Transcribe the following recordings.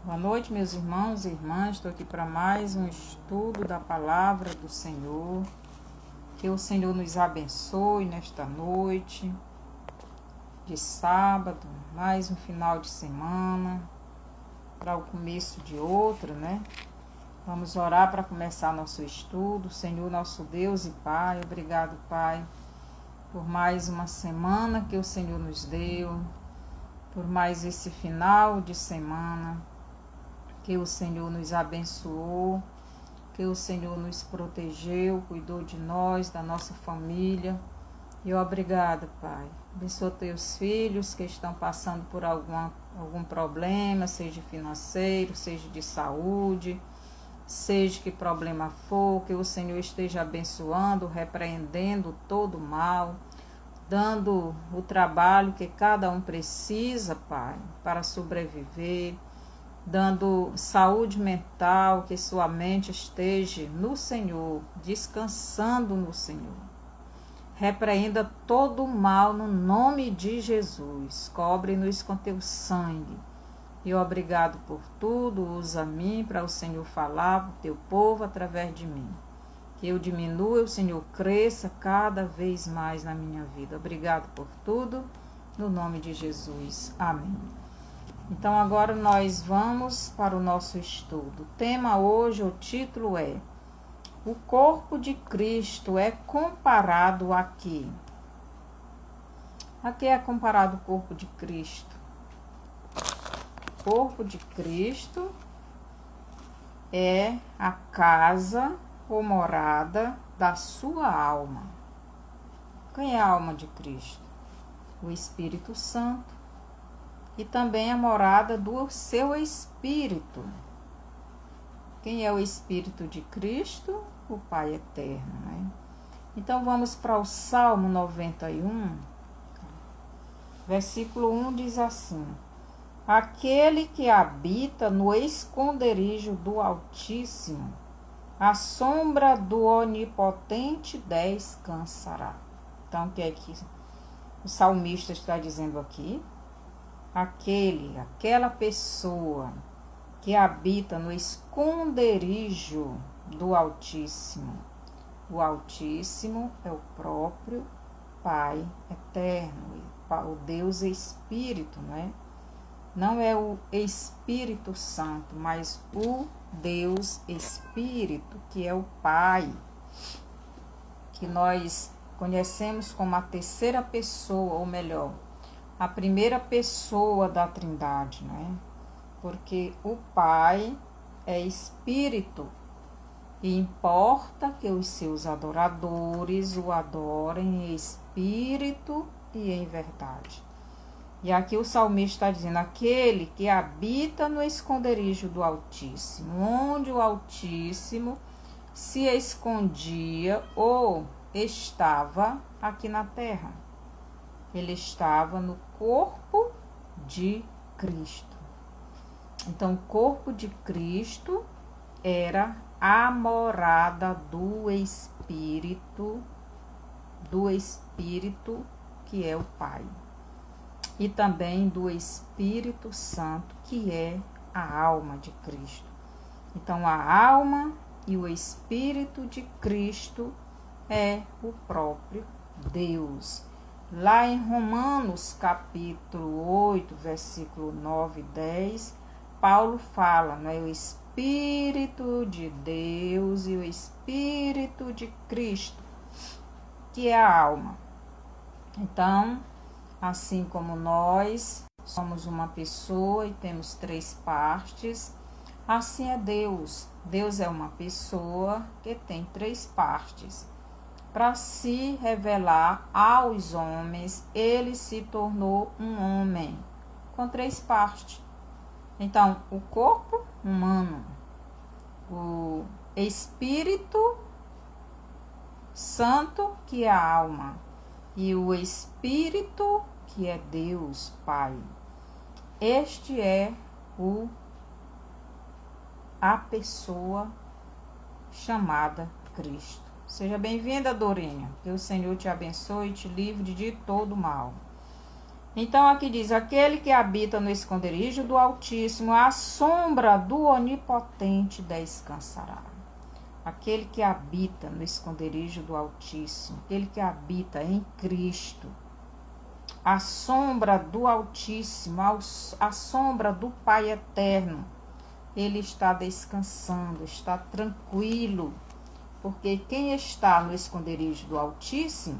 Boa noite, meus irmãos e irmãs. Estou aqui para mais um estudo da palavra do Senhor. Que o Senhor nos abençoe nesta noite de sábado, mais um final de semana, para o começo de outro, né? Vamos orar para começar nosso estudo. Senhor, nosso Deus e Pai, obrigado, Pai, por mais uma semana que o Senhor nos deu, por mais esse final de semana, que o Senhor nos abençoou, que o Senhor nos protegeu, cuidou de nós, da nossa família. E obrigado, Pai. Abençoa teus filhos que estão passando por algum problema, seja financeiro, seja de saúde, seja que problema for, que o Senhor esteja abençoando, repreendendo todo o mal, dando o trabalho que cada um precisa, Pai, para sobreviver, dando saúde mental, que sua mente esteja no Senhor, descansando no Senhor. Repreenda todo o mal no nome de Jesus. Cobre-nos com teu sangue. E obrigado por tudo. Usa a mim para o Senhor falar para o teu povo através de mim. Que eu diminua, o Senhor cresça cada vez mais na minha vida. Obrigado por tudo. No nome de Jesus. Amém. Então agora nós vamos para o nosso estudo. O tema hoje, o título é: o corpo de Cristo é comparado a quê? A que é comparado o corpo de Cristo? O corpo de Cristo é a casa ou morada da sua alma. Quem é a alma de Cristo? O Espírito Santo. E também a morada do seu Espírito. Quem é o Espírito de Cristo? O Pai Eterno, né? Então vamos para o Salmo 91, versículo 1 diz assim: aquele que habita no esconderijo do Altíssimo, a sombra do Onipotente descansará. Então o que é que o salmista está dizendo aqui? Aquela pessoa que habita no esconderijo do Altíssimo. O Altíssimo é o próprio Pai Eterno, o Deus Espírito, né? Não é o Espírito Santo, mas o Deus Espírito, que é o Pai, que nós conhecemos como a terceira pessoa, ou melhor, a primeira pessoa da Trindade, né? Porque o Pai é Espírito e importa que os seus adoradores o adorem em espírito e em verdade. E aqui o salmista está dizendo: aquele que habita no esconderijo do Altíssimo, onde o Altíssimo se escondia ou estava aqui na terra. Ele estava no corpo de Cristo. Então, o corpo de Cristo era a morada do Espírito que é o Pai. E também do Espírito Santo, que é a alma de Cristo. Então, a alma e o Espírito de Cristo é o próprio Deus. Lá em Romanos capítulo 8, versículo 9 e 10, Paulo fala, né? O Espírito de Deus e o Espírito de Cristo, que é a alma. Então, assim como nós somos uma pessoa e temos três partes, assim é Deus. Deus é uma pessoa que tem três partes. Para se revelar aos homens, ele se tornou um homem com três partes. Então, o corpo humano, o Espírito Santo, que é a alma, e o Espírito, que é Deus, Pai. Este é a pessoa chamada Cristo. Seja bem-vinda, Dorinha. Que o Senhor te abençoe e te livre de todo mal. Então aqui diz: aquele que habita no esconderijo do Altíssimo, à sombra do Onipotente descansará. Aquele que habita no esconderijo do Altíssimo, aquele que habita em Cristo, à sombra do Altíssimo, à sombra do Pai Eterno, ele está descansando, está tranquilo, porque quem está no esconderijo do Altíssimo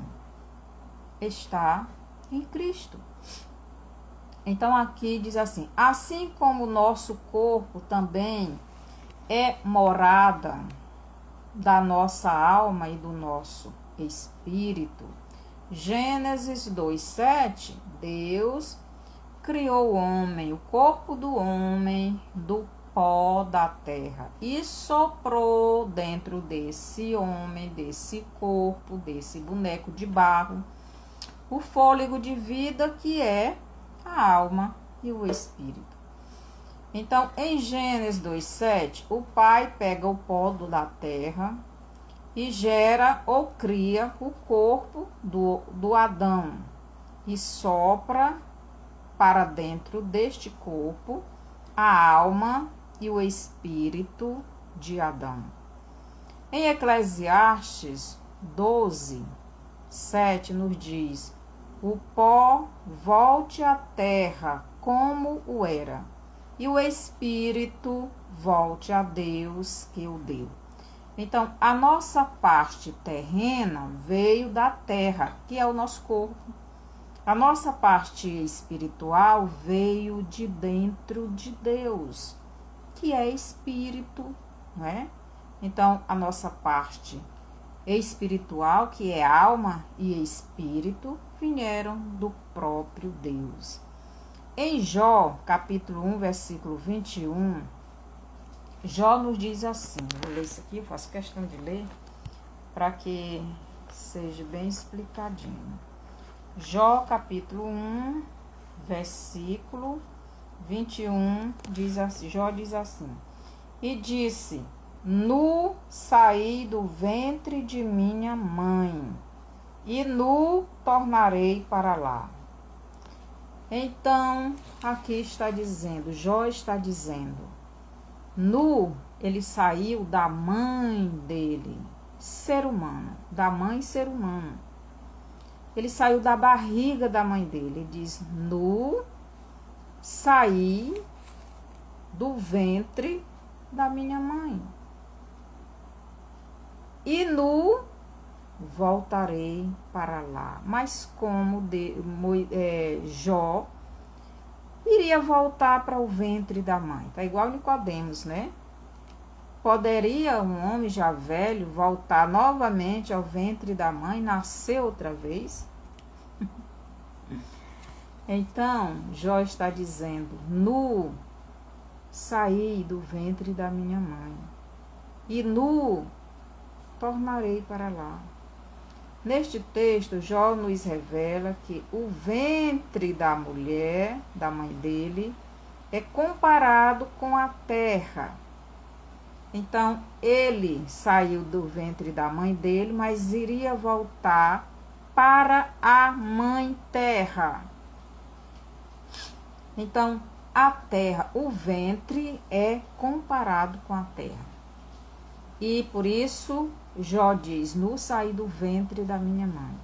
está em Cristo. Então aqui diz assim: assim como o nosso corpo também é morada da nossa alma e do nosso espírito. Gênesis 2:7, Deus criou o homem, o corpo do homem, do pó da terra, e soprou dentro desse homem, desse corpo, desse boneco de barro, o fôlego de vida, que é a alma e o espírito. Então, em Gênesis 2:7, o pai pega o pó da terra e gera ou cria o corpo do Adão e sopra para dentro deste corpo a alma e o espírito de Adão. Em Eclesiastes 12:7 nos diz: o pó volte à terra como o era, e o espírito volte a Deus que o deu. Então, a nossa parte terrena veio da terra, que é o nosso corpo. A nossa parte espiritual veio de dentro de Deus, que é espírito, não é? Então, a nossa parte espiritual, que é alma e espírito, vieram do próprio Deus. Em Jó, capítulo 1, versículo 21, Jó nos diz assim, vou ler isso aqui, eu faço questão de ler, para que seja bem explicadinho. Jó, capítulo 1, versículo 21, diz assim, Jó diz assim: e disse: nu saí do ventre de minha mãe, e nu tornarei para lá. Então, aqui está dizendo, Jó está dizendo, nu, ele saiu da mãe dele, ser humano, da mãe ser humano. Ele saiu da barriga da mãe dele. Ele diz: nu, saí do ventre da minha mãe. E nu, voltarei para lá. Mas como Jó iria voltar para o ventre da mãe? Tá igual Nicodemos, né? Poderia um homem já velho voltar novamente ao ventre da mãe, nascer outra vez? Então, Jó está dizendo: nu, saí do ventre da minha mãe, e nu, tornarei para lá. Neste texto, Jó nos revela que o ventre da mulher, da mãe dele, é comparado com a terra. Então, ele saiu do ventre da mãe dele, mas iria voltar para a mãe terra. Então, a terra, o ventre é comparado com a terra. E por isso, Jó diz: nu saí do ventre da minha mãe,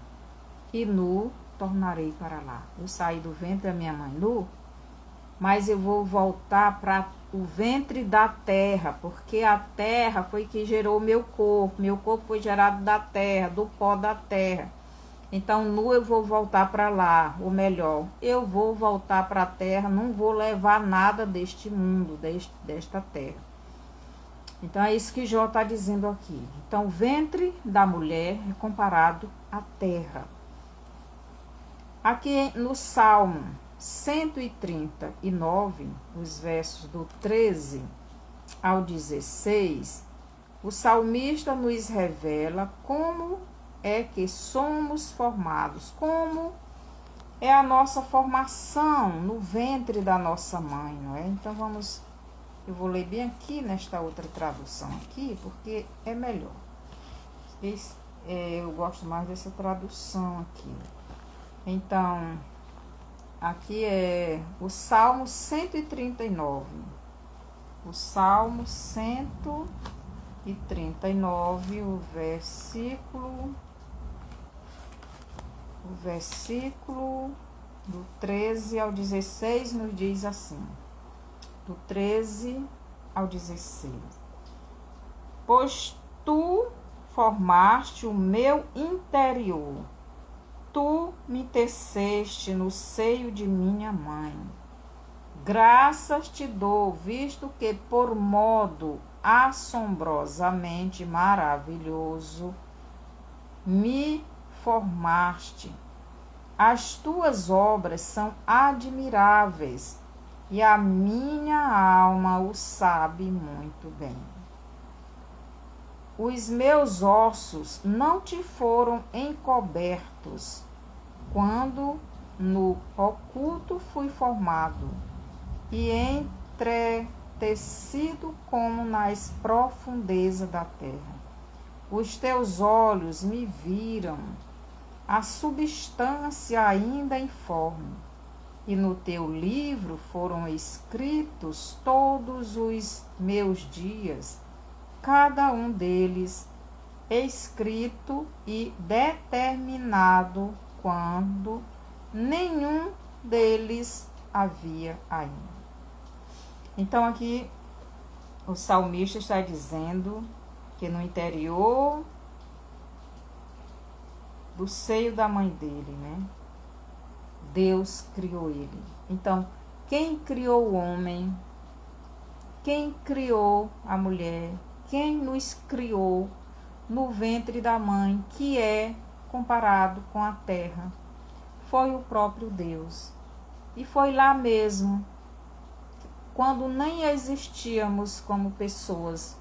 e nu tornarei para lá. Eu saí do ventre da minha mãe nu, mas eu vou voltar para o ventre da terra, porque a terra foi que gerou meu corpo foi gerado da terra, do pó da terra. Então, nu eu vou voltar para lá, ou melhor, eu vou voltar para a terra, não vou levar nada deste mundo, desta terra. Então, é isso que Jó está dizendo aqui. Então, o ventre da mulher é comparado à terra. Aqui no Salmo 139, os versos do 13 ao 16, o salmista nos revela como é que somos formados, como é a nossa formação no ventre da nossa mãe, não é? Então eu vou ler bem aqui nesta outra tradução aqui, porque é melhor. Eu gosto mais dessa tradução aqui. Então, Aqui é o Salmo 139. O Salmo 139, o versículo do 13 ao 16 nos diz assim. Do 13 ao 16. Pois tu formaste o meu interior, tu me teceste no seio de minha mãe. Graças te dou, visto que por modo assombrosamente maravilhoso me formaste. As tuas obras são admiráveis e a minha alma o sabe muito bem. Os meus ossos não te foram encobertos quando no oculto fui formado e entretecido como nas profundezas da terra. Os teus olhos me viram a substância ainda informe, e no teu livro foram escritos todos os meus dias, cada um deles escrito e determinado quando nenhum deles havia ainda. Então aqui o salmista está dizendo que no interior do seio da mãe dele, né, Deus criou ele. Então, quem criou o homem? Quem criou a mulher? Quem nos criou no ventre da mãe, que é comparado com a terra? Foi o próprio Deus. E foi lá mesmo, quando nem existíamos como pessoas,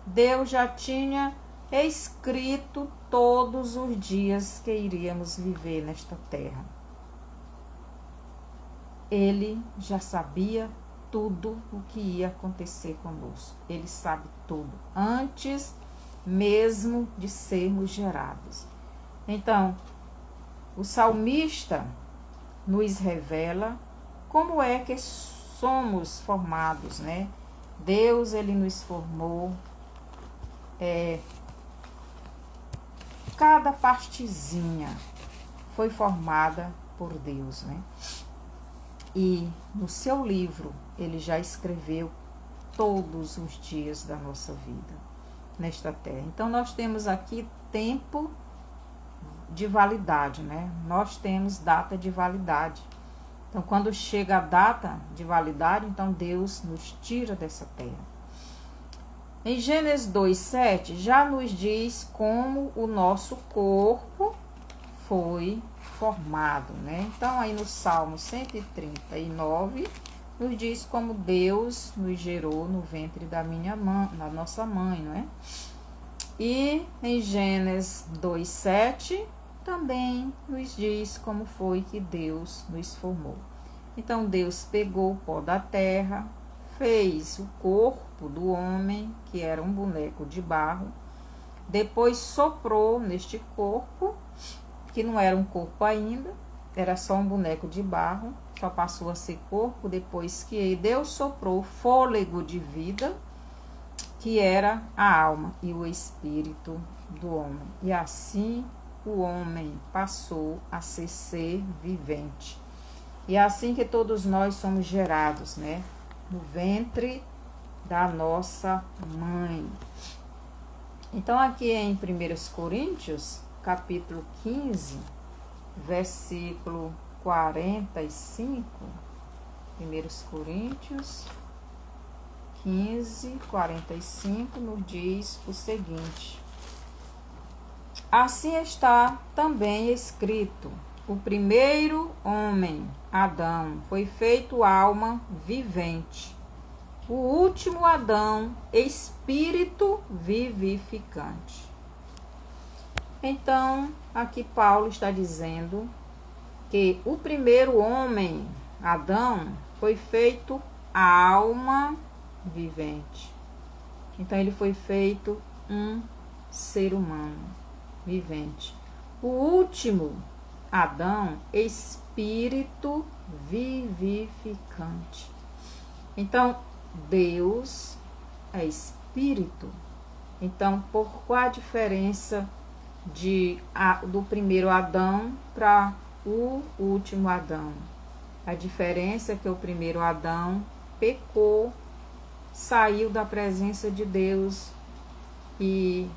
Deus já tinha escrito todos os dias que iríamos viver nesta terra. Ele já sabia tudo o que ia acontecer conosco. Ele sabe tudo, antes mesmo de sermos gerados. Então, o salmista nos revela como é que somos formados, né? Deus, ele nos formou. Cada partezinha foi formada por Deus, né? E no seu livro ele já escreveu todos os dias da nossa vida nesta terra. Então nós temos aqui tempo de validade, né? Nós temos data de validade. Então quando chega a data de validade, então Deus nos tira dessa terra. Em Gênesis 2:7 já nos diz como o nosso corpo foi formado, né? Então aí no Salmo 139 nos diz como Deus nos gerou no ventre da nossa mãe, não é? E em Gênesis 2:7 também nos diz como foi que Deus nos formou. Então Deus pegou o pó da terra, fez o corpo do homem, que era um boneco de barro, depois soprou neste corpo, que não era um corpo ainda, era só um boneco de barro, só passou a ser corpo depois que Deus soprou o fôlego de vida, que era a alma e o espírito do homem. E assim o homem passou a ser vivente. E é assim que todos nós somos gerados, né? No ventre da nossa mãe. Então aqui em 1 Coríntios, capítulo 15, versículo 45, 1 Coríntios 15, 45, nos diz o seguinte: assim está também escrito: o primeiro homem, Adão, foi feito alma vivente. O último Adão, espírito vivificante. Então, aqui Paulo está dizendo que o primeiro homem, Adão, foi feito alma vivente. Então, ele foi feito um ser humano vivente. O último Adão, espírito vivificante. Então, Deus é espírito. Então, por qual a diferença do primeiro Adão para o último Adão? A diferença é que o primeiro Adão pecou, saiu da presença de Deus e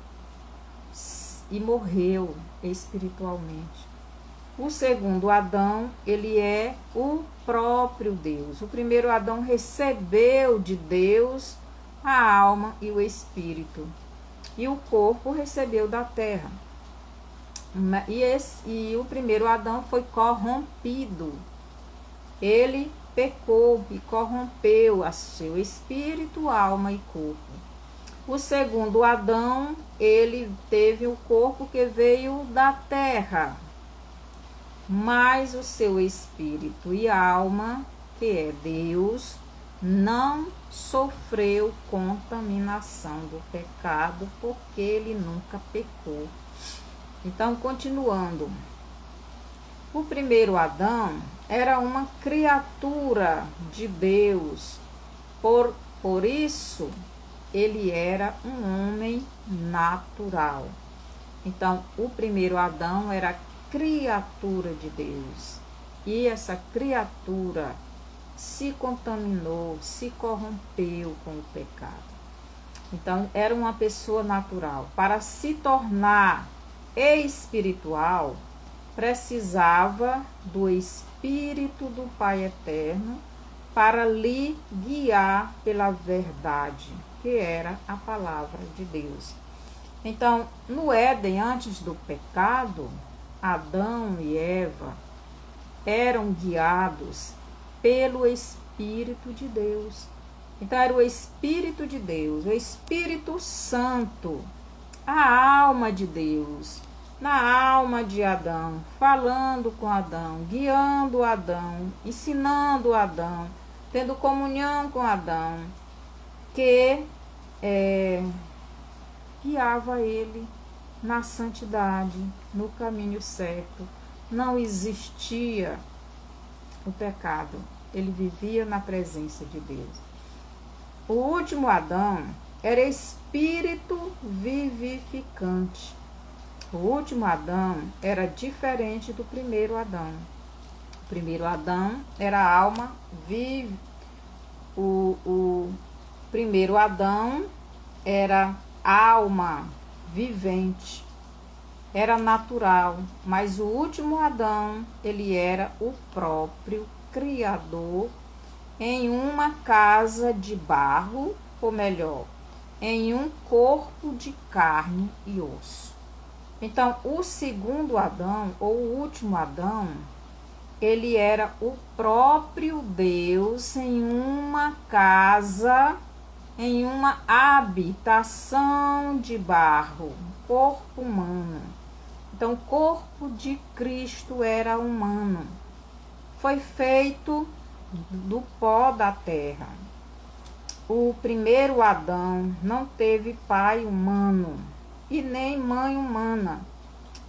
morreu espiritualmente. O segundo Adão, ele é o próprio Deus. O primeiro Adão recebeu de Deus a alma e o espírito. E o corpo recebeu da terra. E o primeiro Adão foi corrompido. Ele pecou e corrompeu a seu espírito, alma e corpo. O segundo Adão, ele teve o corpo que veio da terra, mas o seu espírito e alma, que é Deus, não sofreu contaminação do pecado, porque ele nunca pecou. Então, continuando, o primeiro Adão era uma criatura de Deus, por isso ele era um homem natural. Então, o primeiro Adão era criatura de Deus, e essa criatura se contaminou, se corrompeu com o pecado. Então, era uma pessoa natural. Para se tornar espiritual, precisava do Espírito do Pai Eterno para lhe guiar pela verdade, que era a palavra de Deus. Então, no Éden, antes do pecado, Adão e Eva eram guiados pelo Espírito de Deus. Então, era o Espírito de Deus, o Espírito Santo, a alma de Deus, na alma de Adão, falando com Adão, guiando Adão, ensinando Adão, tendo comunhão com Adão, que guiava ele na santidade, no caminho certo. Não existia o pecado, ele vivia na presença de Deus. O último Adão era espírito vivificante. O último Adão era diferente do primeiro Adão. O primeiro Adão era alma viva. O primeiro Adão era alma vivente, era natural, mas o último Adão, ele era o próprio Criador em uma casa de barro, ou melhor, em um corpo de carne e osso. Então, o segundo Adão, ou o último Adão, ele era o próprio Deus em uma casa, em uma habitação de barro, corpo humano. Então, o corpo de Cristo era humano. Foi feito do pó da terra. O primeiro Adão não teve pai humano e nem mãe humana,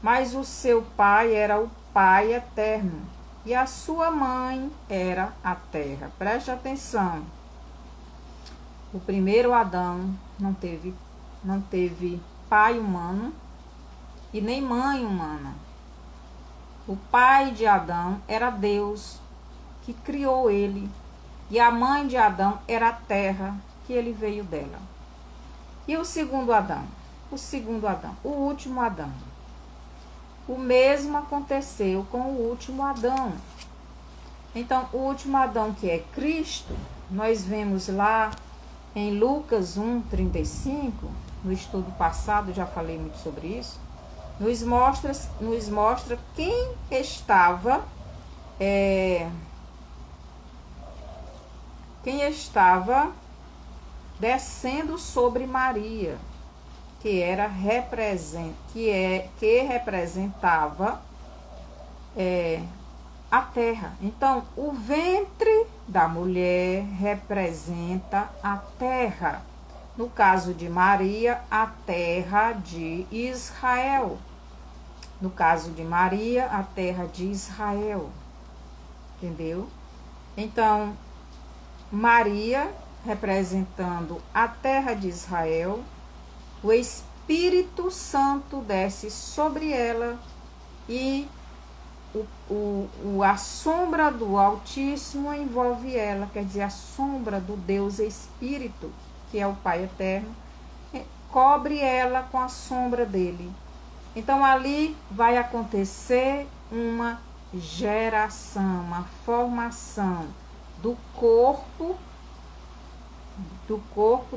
mas o seu pai era o Pai eterno e a sua mãe era a terra. Preste atenção. O primeiro Adão não teve pai humano e nem mãe humana. O pai de Adão era Deus, que criou ele, e a mãe de Adão era a terra, que ele veio dela. E o segundo Adão? O último Adão. O mesmo aconteceu com o último Adão. Então, o último Adão, que é Cristo, nós vemos lá em Lucas 1:35, no estudo passado, já falei muito sobre isso, nos mostra quem estava descendo sobre Maria, que representava a terra. Então, o ventre da mulher representa a terra. No caso de Maria, a terra de Israel. No caso de Maria, a terra de Israel. Entendeu? Então, Maria, representando a terra de Israel, o Espírito Santo desce sobre ela e a sombra do Altíssimo envolve ela, quer dizer, a sombra do Deus Espírito, que é o Pai Eterno, cobre ela com a sombra dele. Então ali vai acontecer uma geração, uma formação do corpo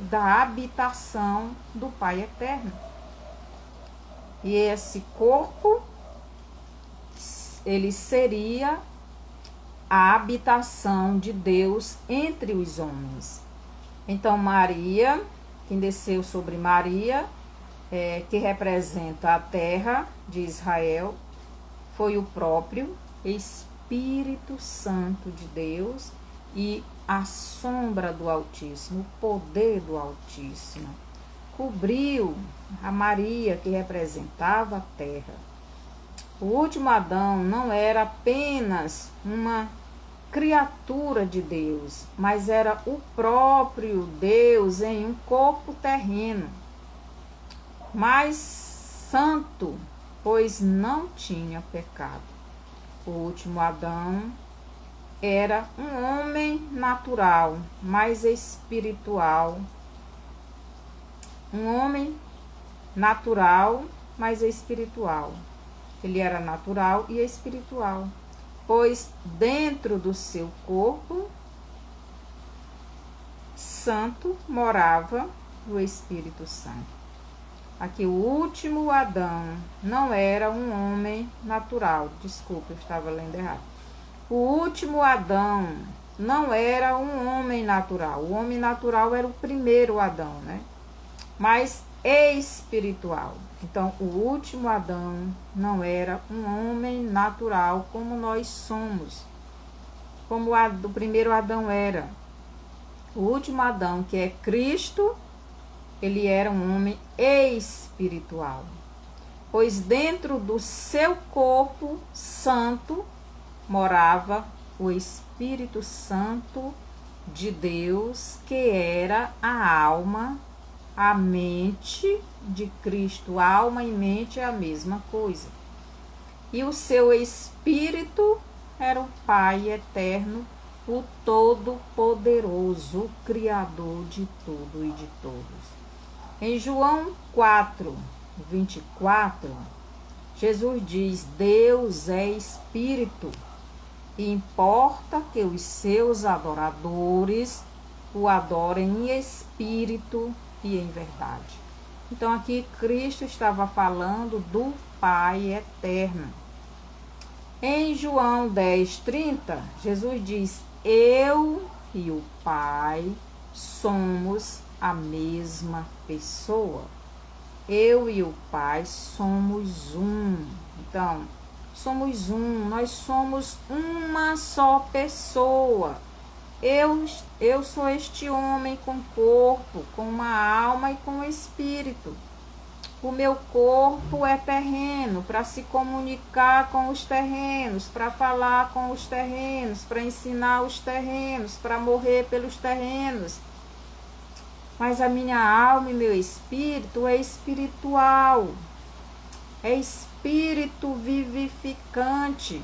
da habitação do Pai Eterno. E esse corpo, ele seria a habitação de Deus entre os homens. Então Maria, quem desceu sobre Maria, que representa a terra de Israel, foi o próprio Espírito Santo de Deus e a sombra do Altíssimo, o poder do Altíssimo. Cobriu a Maria, que representava a terra. O último Adão não era apenas uma criatura de Deus, mas era o próprio Deus em um corpo terreno, mas santo, pois não tinha pecado. O último Adão era um homem natural, mas espiritual. Um homem natural, mas espiritual. Ele era natural e espiritual, pois dentro do seu corpo santo morava o Espírito Santo. Aqui o último Adão não era um homem natural. Desculpa, eu estava lendo errado. O último Adão não era um homem natural. O homem natural era o primeiro Adão, né? Mas espiritual. Então, o último Adão não era um homem natural como nós somos, como o primeiro Adão era. O último Adão, que é Cristo, ele era um homem espiritual, pois dentro do seu corpo santo morava o Espírito Santo de Deus, que era a alma, a mente de Cristo. Alma e mente é a mesma coisa. E o seu Espírito era o Pai Eterno, o Todo-Poderoso, o Criador de tudo e de todos. Em João 4:24, Jesus diz: Deus é Espírito, e importa que os seus adoradores o adorem em espírito e em verdade. Então aqui Cristo estava falando do Pai Eterno. Em João 10:30, Jesus diz: eu e o Pai somos a mesma pessoa. Eu e o Pai somos um. Então, somos um, nós somos uma só pessoa. Eu sou este homem com corpo, com uma alma e com espírito. O meu corpo é terreno, para se comunicar com os terrenos, para falar com os terrenos, para ensinar os terrenos, para morrer pelos terrenos. Mas a minha alma e meu espírito é espiritual, é espírito vivificante.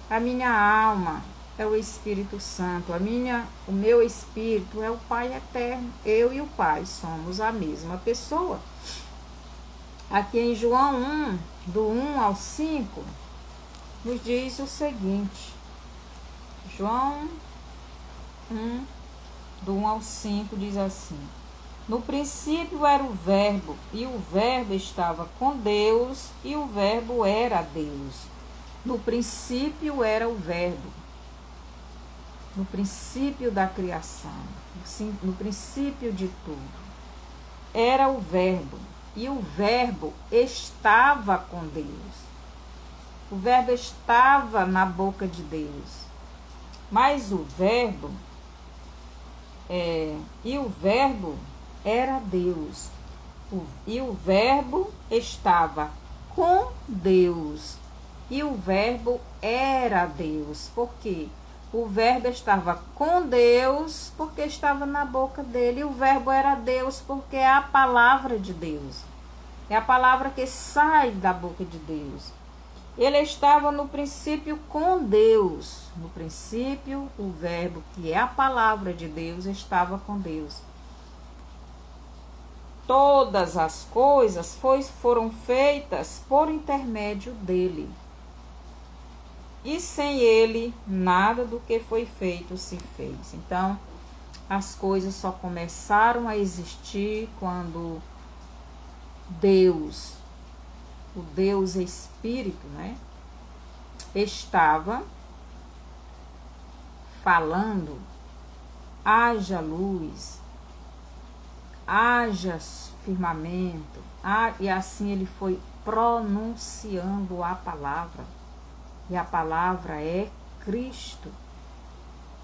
A minha alma é o Espírito Santo, o meu espírito é o Pai Eterno. Eu e o Pai somos a mesma pessoa. Aqui em João 1, do 1 ao 5, nos diz o seguinte. João 1, do 1 ao 5, diz assim: no princípio era o Verbo, e o Verbo estava com Deus, e o Verbo era Deus. No princípio era o Verbo. No princípio da criação, no princípio de tudo, era o Verbo, e o Verbo estava com Deus. O Verbo estava na boca de Deus. Mas o Verbo, era Deus. E o Verbo estava com Deus. E o Verbo era Deus. Por quê? O verbo estava com Deus porque estava na boca dele. E o verbo era Deus porque é a palavra de Deus. É a palavra que sai da boca de Deus. Ele estava no princípio com Deus. No princípio, o verbo, que é a palavra de Deus, estava com Deus. Todas as coisas foram feitas por intermédio dele. E sem ele, nada do que foi feito se fez. Então, as coisas só começaram a existir quando Deus, o Deus Espírito, né, estava falando: haja luz, haja firmamento, e assim ele foi pronunciando a palavra. E a palavra é Cristo.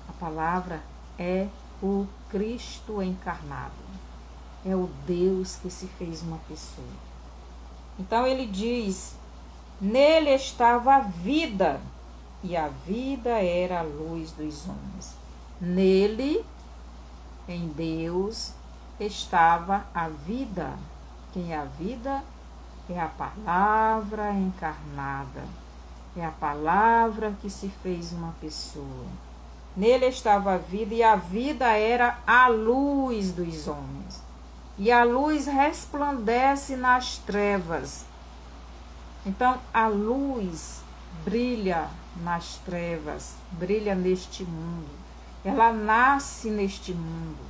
A palavra é o Cristo encarnado. É o Deus que se fez uma pessoa. Então ele diz: nele estava a vida, e a vida era a luz dos homens. Nele, em Deus, estava a vida. Quem é a vida? É a palavra encarnada. É a palavra que se fez uma pessoa. Nele estava a vida, e a vida era a luz dos homens. E a luz resplandece nas trevas. Então, a luz brilha nas trevas, brilha neste mundo. Ela nasce neste mundo.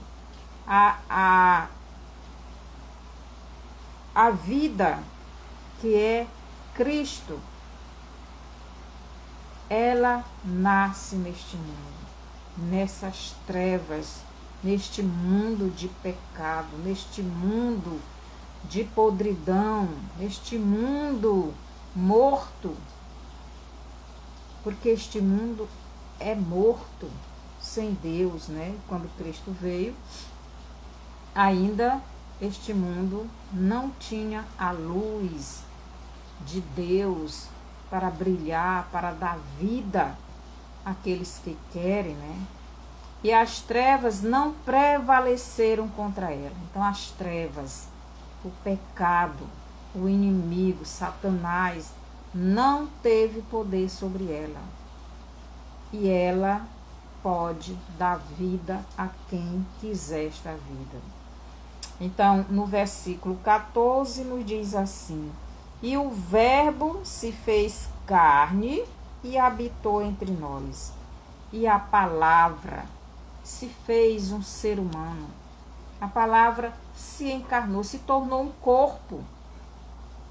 A vida, que é Cristo, ela nasce neste mundo, nessas trevas, neste mundo de pecado, neste mundo de podridão, neste mundo morto, porque este mundo é morto sem Deus, né? Quando Cristo veio, ainda este mundo não tinha a luz de Deus para brilhar, para dar vida àqueles que querem, né? E as trevas não prevaleceram contra ela. Então as trevas, o pecado, o inimigo, Satanás, não teve poder sobre ela. E ela pode dar vida a quem quiser esta vida. Então, no versículo 14 nos diz assim: e o verbo se fez carne e habitou entre nós. E a palavra se fez um ser humano. A palavra se encarnou, se tornou um corpo.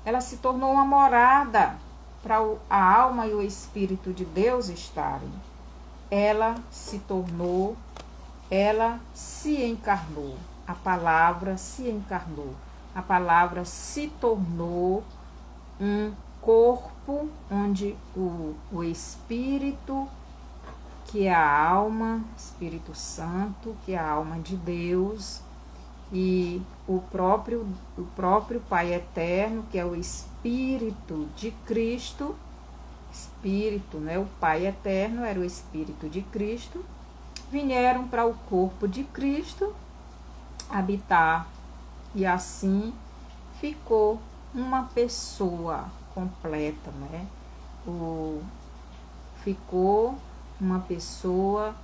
Ela se tornou uma morada para a alma e o Espírito de Deus estarem. Ela se tornou, ela se encarnou. A palavra se encarnou. A palavra se tornou um corpo onde o Espírito, que é a alma, Espírito Santo, que é a alma de Deus, e o próprio Pai Eterno, que é o Espírito de Cristo, Espírito, né? O Pai Eterno era o Espírito de Cristo, vieram para o corpo de Cristo habitar, e assim ficou uma pessoa completa, né? Ficou uma pessoa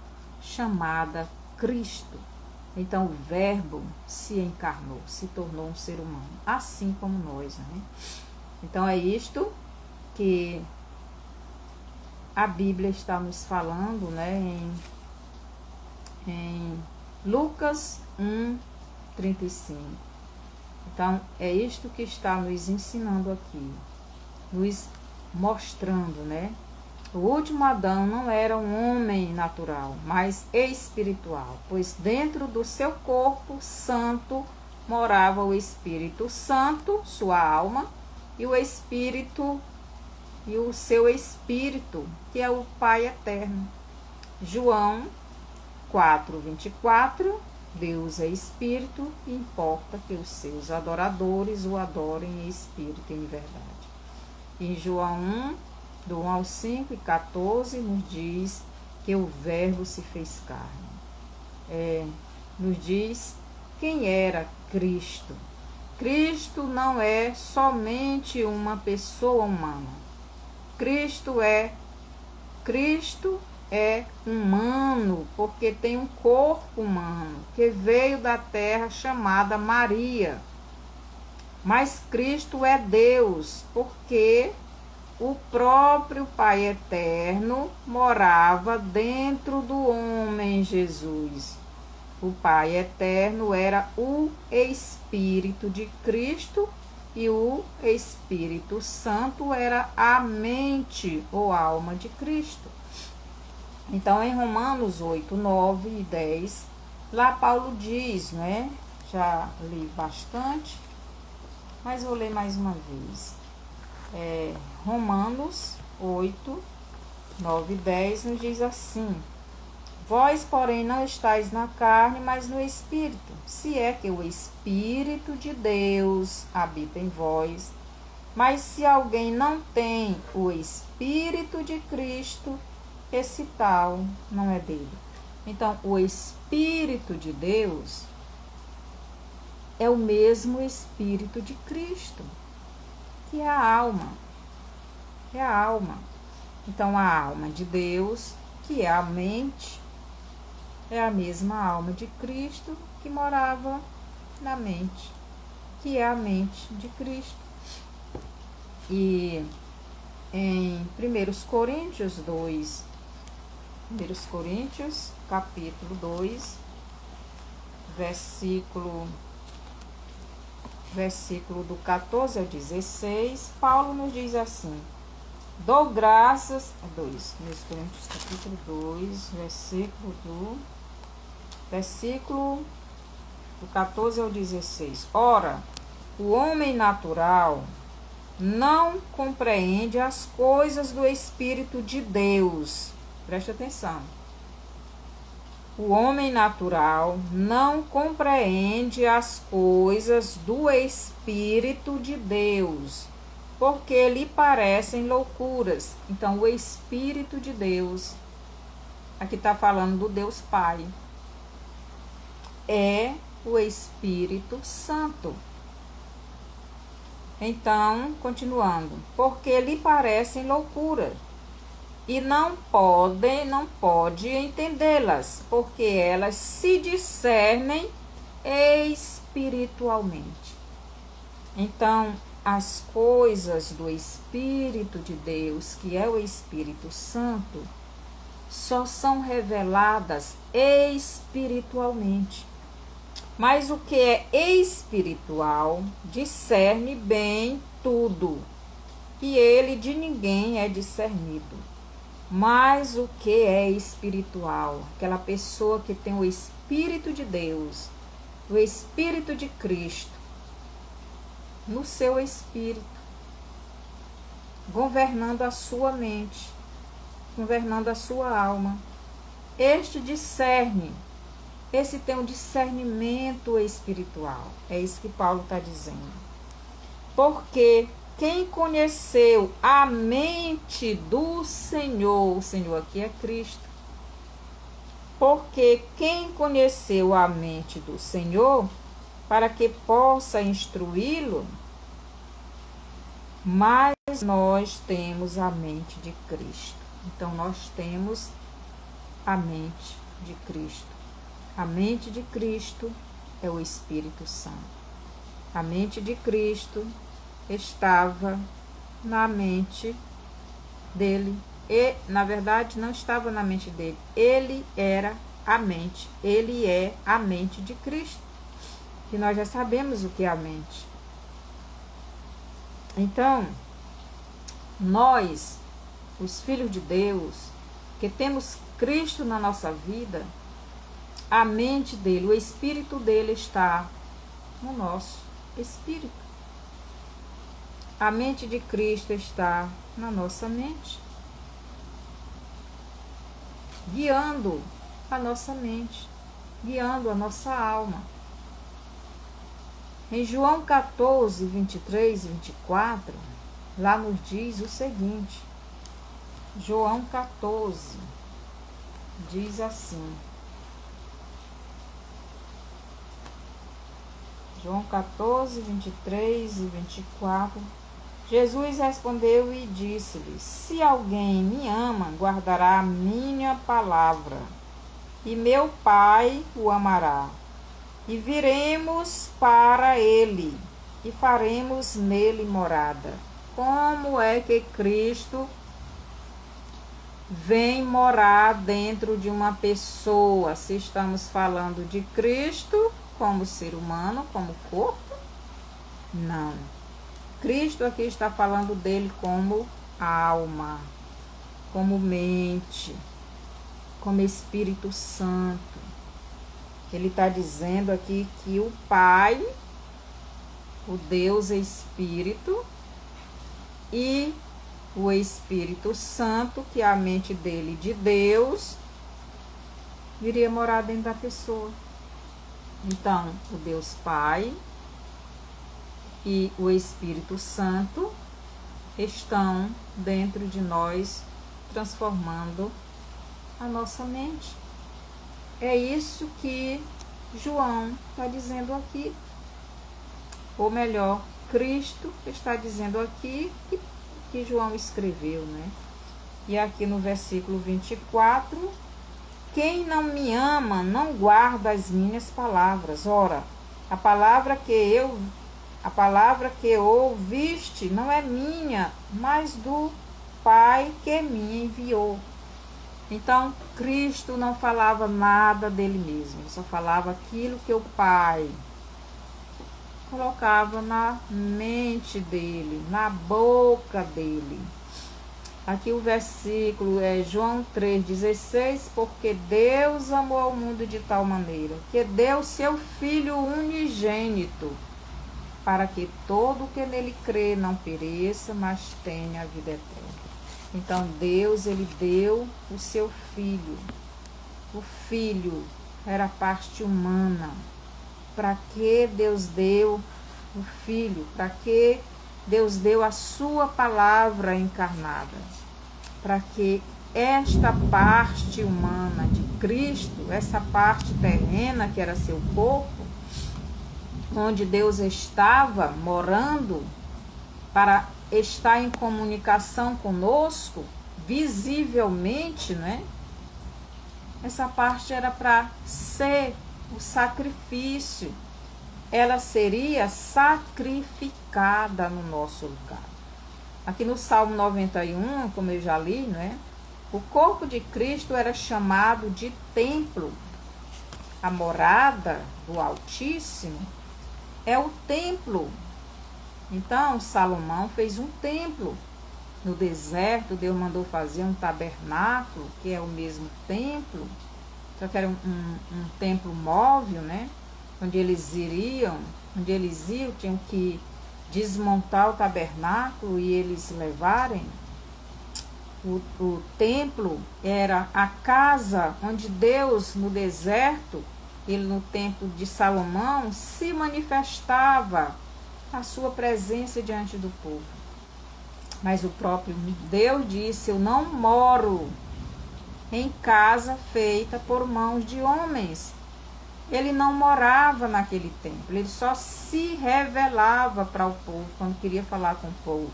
chamada Cristo. Então o verbo se encarnou, se tornou um ser humano, assim como nós, né? Então é isto que a Bíblia está nos falando, né? Em Lucas 1:35. Então, é isto que está nos ensinando aqui, nos mostrando, né? O último Adão não era um homem natural, mas espiritual, pois dentro do seu corpo santo morava o Espírito Santo, sua alma, e o Espírito, e o seu Espírito, que é o Pai Eterno. João 4:24. Deus é Espírito e importa que os seus adoradores o adorem em Espírito e em verdade. Em João 1, do 1 ao 5 e 14, nos diz que o Verbo se fez carne. Nos diz quem era Cristo. Cristo não é somente uma pessoa humana. Cristo é humano, porque tem um corpo humano, que veio da terra chamada Maria. Mas Cristo é Deus, porque o próprio Pai Eterno morava dentro do homem Jesus. O Pai Eterno era o Espírito de Cristo e o Espírito Santo era a mente ou alma de Cristo. Então, em Romanos 8, 9 e 10, lá Paulo diz, né? Já li bastante, mas vou ler mais uma vez. Romanos 8, 9 e 10 nos diz assim: vós, porém, não estáis na carne, mas no Espírito, se é que o Espírito de Deus habita em vós. Mas se alguém não tem o Espírito de Cristo, esse tal não é dele. Então, o Espírito de Deus é o mesmo Espírito de Cristo, que é a alma. É a alma. Então, a alma de Deus, que é a mente, é a mesma alma de Cristo que morava na mente, que é a mente de Cristo. E em 1 Coríntios 2, 1 Coríntios, capítulo 2, versículo do 14 ao 16, Paulo nos diz assim: dou graças, 1 Coríntios capítulo 2, versículo do 14 ao 16. Ora, o homem natural não compreende as coisas do Espírito de Deus. Preste atenção. O homem natural não compreende as coisas do Espírito de Deus, porque lhe parecem loucuras. Então, o Espírito de Deus, aqui está falando do Deus Pai, é o Espírito Santo. Então, continuando, porque lhe parecem loucuras, e não pode entendê-las, porque elas se discernem espiritualmente. Então, as coisas do Espírito de Deus, que é o Espírito Santo, só são reveladas espiritualmente. Mas o que é espiritual discerne bem tudo, e ele de ninguém é discernido. Mas o que é espiritual? Aquela pessoa que tem o Espírito de Deus, o Espírito de Cristo, no seu espírito, governando a sua mente, governando a sua alma. Este discerne, esse tem um discernimento espiritual. É isso que Paulo está dizendo. Porque quem conheceu a mente do Senhor, o Senhor aqui é Cristo, porque quem conheceu a mente do Senhor, para que possa instruí-lo, mas nós temos a mente de Cristo. Então, nós temos a mente de Cristo. A mente de Cristo é o Espírito Santo. A mente de Cristo estava na mente dele. E, na verdade, não estava na mente dele. Ele era a mente. Ele é a mente de Cristo. E nós já sabemos o que é a mente. Então, nós, os filhos de Deus, que temos Cristo na nossa vida, a mente dele, o Espírito dele está no nosso espírito. A mente de Cristo está na nossa mente, guiando a nossa mente, guiando a nossa alma. Em João 14, 23 e 24, lá nos diz o seguinte, João 14, diz assim. João 14, 23 e 24. Jesus respondeu e disse-lhe: Se alguém me ama, guardará a minha palavra, e meu Pai o amará. E viremos para ele, e faremos nele morada. Como é que Cristo vem morar dentro de uma pessoa? Se estamos falando de Cristo como ser humano, como corpo? Não. Cristo aqui está falando dele como alma, como mente, como Espírito Santo. Ele está dizendo aqui que o Pai, o Deus Espírito, e o Espírito Santo, que é a mente dele de Deus, viria morar dentro da pessoa. Então, o Deus Pai e o Espírito Santo estão dentro de nós, transformando a nossa mente. É isso que João está dizendo aqui. Ou melhor, Cristo está dizendo aqui que João escreveu, né? E aqui no versículo 24, quem não me ama não guarda as minhas palavras. Ora, a palavra que ouviste não é minha, mas do Pai que me enviou. Então, Cristo não falava nada dele mesmo, ele só falava aquilo que o Pai colocava na mente dele, na boca dele. Aqui o versículo é João 3,16, porque Deus amou ao mundo de tal maneira que deu seu Filho unigênito, para que todo que nele crê não pereça, mas tenha a vida eterna. Então Deus, ele deu o seu Filho. O Filho era a parte humana. Para que Deus deu o Filho? Para que Deus deu a sua palavra encarnada? Para que esta parte humana de Cristo, essa parte terrena que era seu corpo, onde Deus estava morando, para estar em comunicação conosco, visivelmente, né? Essa parte era para ser o sacrifício. Ela seria sacrificada no nosso lugar. Aqui no Salmo 91, como eu já li, né? O corpo de Cristo era chamado de templo. A morada do Altíssimo é o templo. Então, Salomão fez um templo. No deserto, Deus mandou fazer um tabernáculo, que é o mesmo templo, só que era um templo móvel, né? Onde eles iam, tinham que desmontar o tabernáculo e eles levarem. O templo era a casa onde Deus, no deserto, ele no templo de Salomão, se manifestava a sua presença diante do povo. Mas o próprio Deus disse: eu não moro em casa feita por mãos de homens. Ele não morava naquele templo, ele só se revelava para o povo quando queria falar com o povo.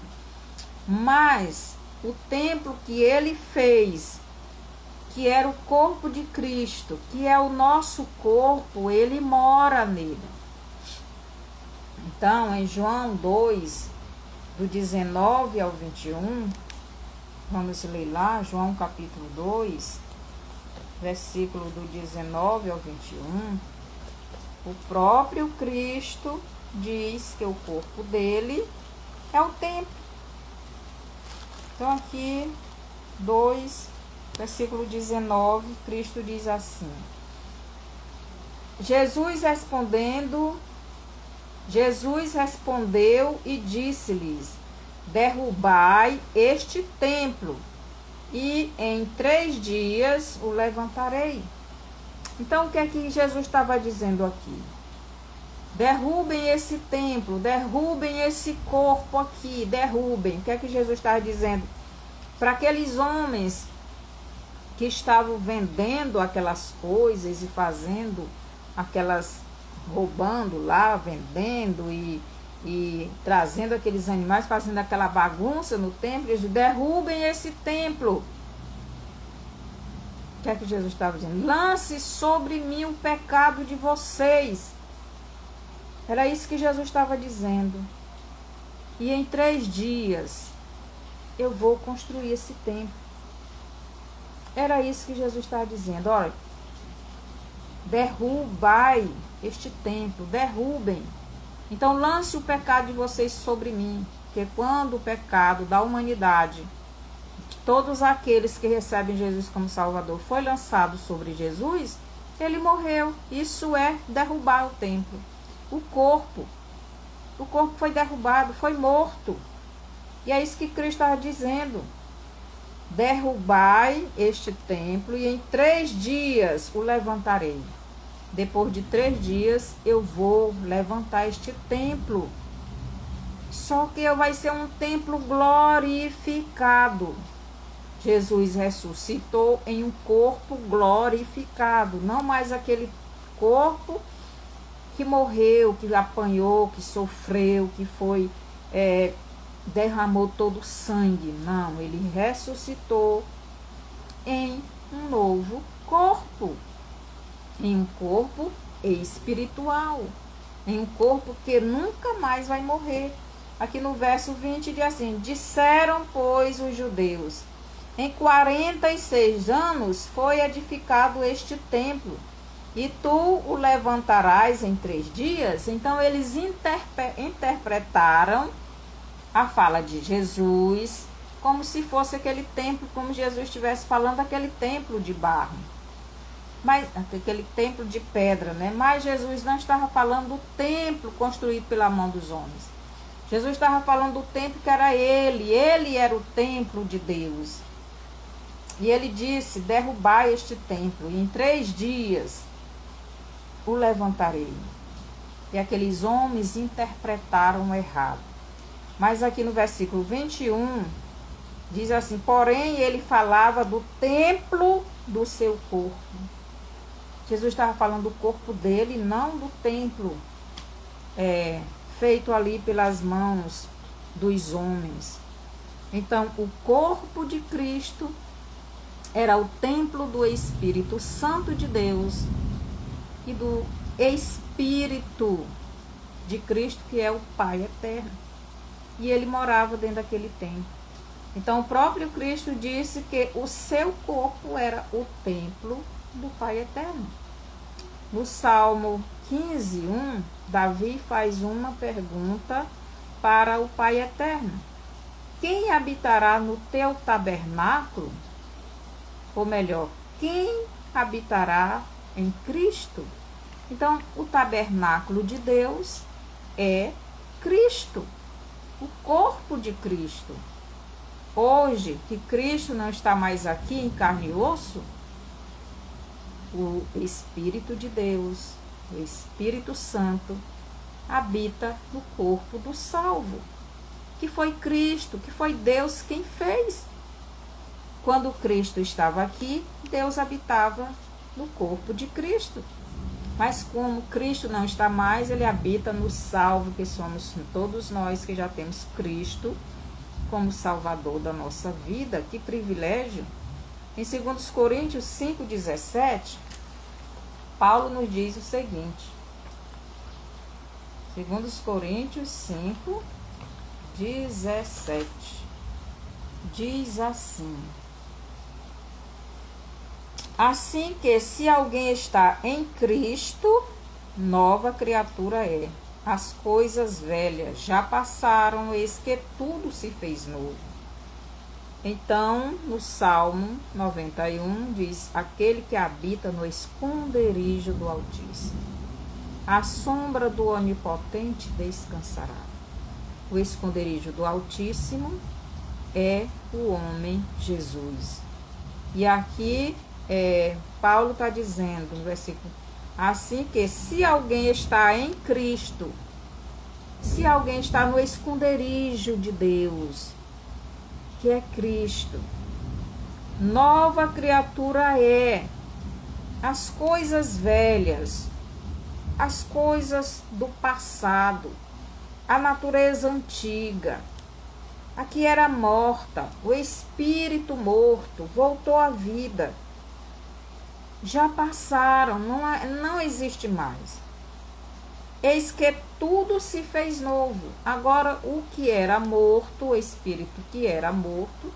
Mas o templo que ele fez, que era o corpo de Cristo, que é o nosso corpo, ele mora nele. Então, em João 2, do 19 ao 21, vamos ler lá, João capítulo 2, versículo do 19 ao 21, o próprio Cristo diz que o corpo dele é o templo. Então aqui, 2, versículo 19, Cristo diz assim: Jesus respondeu e disse-lhes: derrubai este templo, e em 3 dias o levantarei. Então, o que é que Jesus estava dizendo aqui? Derrubem esse templo, derrubem esse corpo aqui, derrubem. O que é que Jesus estava dizendo? Para aqueles homens que estavam vendendo aquelas coisas e fazendo aquelas, roubando lá, vendendo e trazendo aqueles animais, fazendo aquela bagunça no templo, eles derrubem esse templo. O que é que Jesus estava dizendo? Lance sobre mim o pecado de vocês. Era isso que Jesus estava dizendo. E em 3 dias eu vou construir esse templo. Era isso que Jesus estava dizendo. Olha, derrubai este templo, derrubem. Então lance o pecado de vocês sobre mim. Porque quando o pecado da humanidade, todos aqueles que recebem Jesus como Salvador, foi lançado sobre Jesus, ele morreu. Isso é derrubar o templo. O corpo foi derrubado, foi morto. E é isso que Cristo estava dizendo. Derrubai este templo e em 3 dias o levantarei. Depois de 3 dias eu vou levantar este templo. Só que vai ser um templo glorificado. Jesus ressuscitou em um corpo glorificado. Não mais aquele corpo que morreu, que apanhou, que sofreu, que foi... derramou todo o sangue. Não, ele ressuscitou em um novo corpo. Em um corpo espiritual. Em um corpo que nunca mais vai morrer. Aqui no verso 20 diz assim: disseram, pois, os judeus, em 46 anos foi edificado este templo, e tu o levantarás em 3 dias? Então eles interpretaram a fala de Jesus como se fosse aquele templo, como Jesus estivesse falando aquele templo de barro, mas aquele templo de pedra, né? Mas Jesus não estava falando do templo construído pela mão dos homens. Jesus estava falando do templo que era ele era o templo de Deus. E ele disse: derrubai este templo, e em 3 dias o levantarei. E aqueles homens interpretaram errado. Mas aqui no versículo 21, diz assim: porém ele falava do templo do seu corpo. Jesus estava falando do corpo dele, não do templo feito ali pelas mãos dos homens. Então, o corpo de Cristo era o templo do Espírito Santo de Deus e do Espírito de Cristo, que é o Pai eterno. E ele morava dentro daquele templo. Então, o próprio Cristo disse que o seu corpo era o templo do Pai eterno. No Salmo 15:1, Davi faz uma pergunta para o Pai eterno: quem habitará no teu tabernáculo? Ou melhor, quem habitará em Cristo? Então, o tabernáculo de Deus é Cristo, o corpo de Cristo. Hoje, que Cristo não está mais aqui em carne e osso, o Espírito de Deus, o Espírito Santo, habita no corpo do salvo, que foi Cristo, que foi Deus quem fez. Quando Cristo estava aqui, Deus habitava no corpo de Cristo. Mas como Cristo não está mais, ele habita no salvo, que somos todos nós que já temos Cristo como Salvador da nossa vida. Que privilégio! Em 2 Coríntios 5:17, Paulo nos diz o seguinte. 2 Coríntios 5:17 diz assim: assim que se alguém está em Cristo, nova criatura é. As coisas velhas já passaram, eis que tudo se fez novo. Então, no Salmo 91, diz: aquele que habita no esconderijo do Altíssimo, à sombra do Onipotente descansará. O esconderijo do Altíssimo é o homem Jesus. E aqui Paulo está dizendo no versículo: assim que se alguém está em Cristo, se alguém está no esconderijo de Deus, que é Cristo, Nova criatura é. As coisas velhas, as coisas do passado, a natureza antiga, a que era morta, o espírito morto, voltou à vida. Já passaram, não existe mais. Eis que tudo se fez novo. Agora, o que era morto, o espírito que era morto,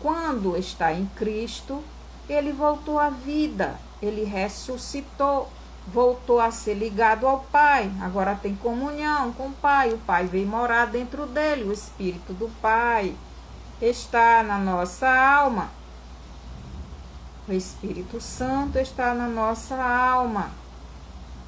quando está em Cristo, ele voltou à vida, ele ressuscitou, voltou a ser ligado ao Pai, agora tem comunhão com o Pai veio morar dentro dele, o Espírito do Pai está na nossa alma, o Espírito Santo está na nossa alma,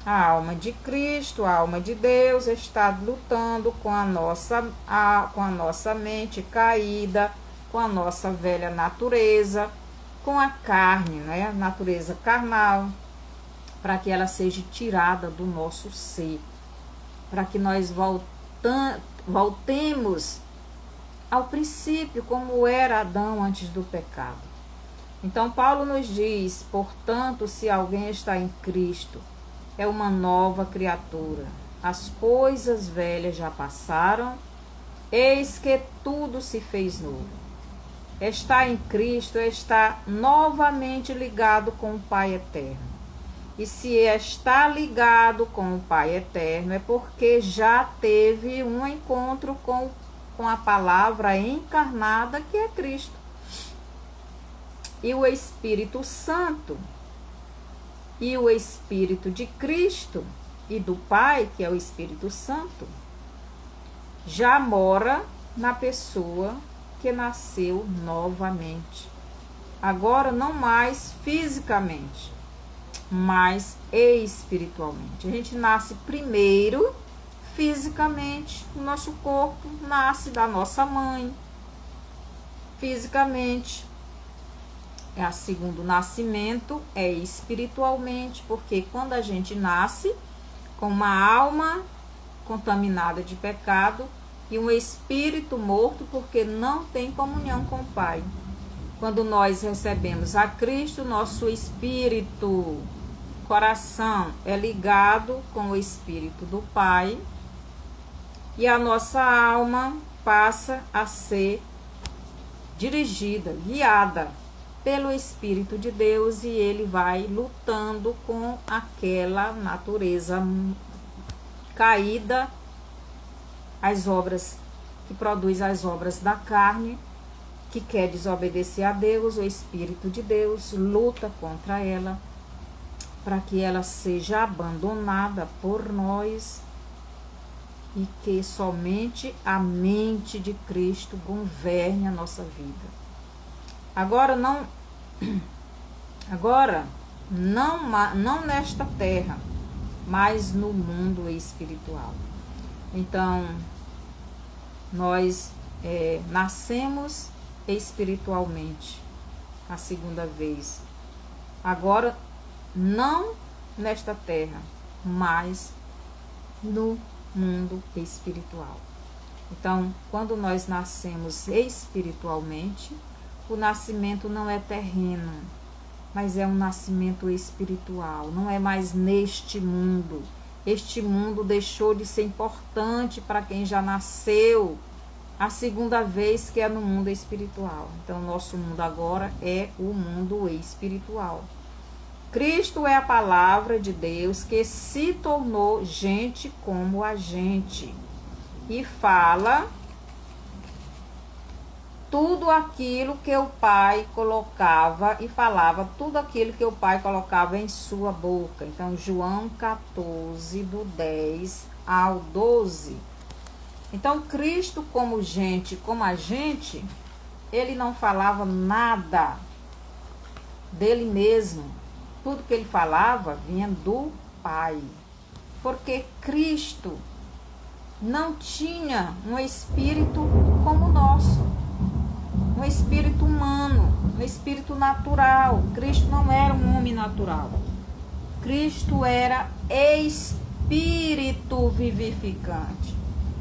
a alma de Cristo, a alma de Deus está lutando com a nossa mente caída, com a nossa velha natureza, com a carne, né? A natureza carnal, para que ela seja tirada do nosso ser, para que nós voltemos ao princípio, como era Adão antes do pecado. Então, Paulo nos diz, portanto, se alguém está em Cristo, é uma nova criatura. As coisas velhas já passaram, eis que tudo se fez novo. Está em Cristo, está novamente ligado com o Pai Eterno. E se está ligado com o Pai Eterno, é porque já teve um encontro com a palavra encarnada, que é Cristo. E o Espírito Santo, e o Espírito de Cristo e do Pai, que é o Espírito Santo, já mora na pessoa que nasceu novamente. Agora não mais fisicamente, mas espiritualmente. A gente nasce primeiro fisicamente, o nosso corpo nasce da nossa mãe fisicamente. O segundo nascimento é espiritualmente, porque quando a gente nasce com uma alma contaminada de pecado e um espírito morto, porque não tem comunhão com o Pai. Quando nós recebemos a Cristo, nosso espírito, coração, é ligado com o Espírito do Pai e a nossa alma passa a ser dirigida, guiada pelo Espírito de Deus, e ele vai lutando com aquela natureza caída, as obras que produz as obras da carne, que quer desobedecer a Deus. O Espírito de Deus luta contra ela, para que ela seja abandonada por nós e que somente a mente de Cristo governe a nossa vida. Agora não nesta terra, mas no mundo espiritual. Então, nós nascemos espiritualmente a segunda vez. Agora, não nesta terra, mas no mundo espiritual. Então, quando nós nascemos espiritualmente, o nascimento não é terreno, mas é um nascimento espiritual. Não é mais neste mundo. Este mundo deixou de ser importante para quem já nasceu a segunda vez, que é no mundo espiritual. Então, nosso mundo agora é o mundo espiritual. Cristo é a palavra de Deus que se tornou gente como a gente e fala tudo aquilo que o Pai colocava e falava, tudo aquilo que o Pai colocava em sua boca. Então, João 14, do 10 ao 12. Então, Cristo como gente, como a gente, ele não falava nada dele mesmo. Tudo que ele falava vinha do Pai. Porque Cristo não tinha um espírito como o nosso. Um espírito humano, um espírito natural. Cristo não era um homem natural. Cristo era espírito vivificante.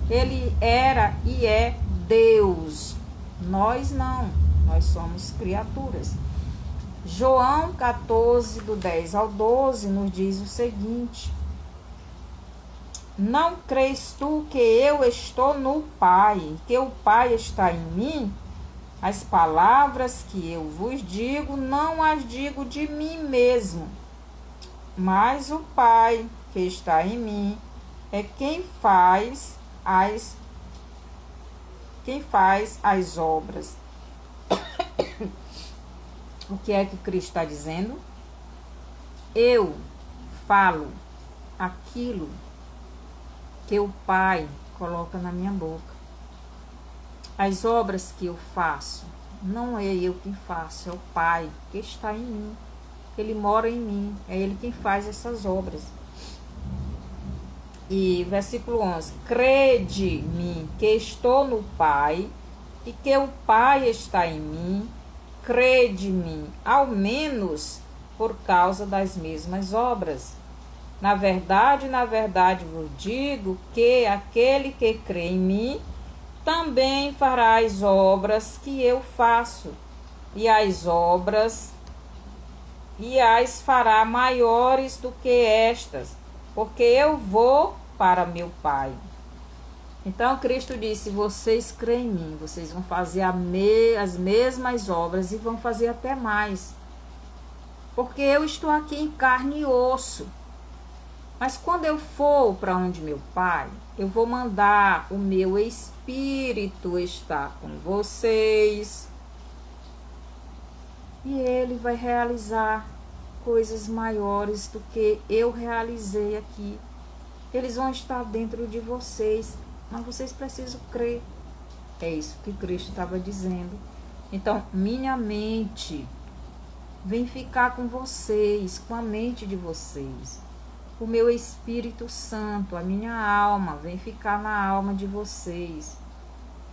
Ele era e é Deus. Nós não. nós somos criaturas. João 14, do 10 ao 12, nos diz o seguinte: não crês tu que eu estou no Pai, que o Pai está em mim? As palavras que eu vos digo, não as digo de mim mesmo, mas o Pai que está em mim é quem faz as obras. O que é que Cristo está dizendo? Eu falo aquilo que o Pai coloca na minha boca. As obras que eu faço, não é eu quem faço, é o Pai que está em mim. Ele mora em mim, é Ele quem faz essas obras. E versículo 11: crede-me que estou no Pai e que o Pai está em mim. Crede-me, ao menos por causa das mesmas obras. Na verdade, vos digo que aquele que crê em mim também fará as obras que eu faço, e as fará maiores do que estas, porque eu vou para meu Pai. Então Cristo disse: vocês creem em mim, vocês vão fazer as mesmas obras e vão fazer até mais, porque eu estou aqui em carne e osso. Mas quando eu for para onde meu Pai, eu vou mandar o meu Espírito estar com vocês, e Ele vai realizar coisas maiores do que eu realizei aqui. Eles vão estar dentro de vocês, mas vocês precisam crer. É isso que Cristo estava dizendo. Então, minha mente vem ficar com vocês, com a mente de vocês. O meu Espírito Santo, a minha alma, vem ficar na alma de vocês.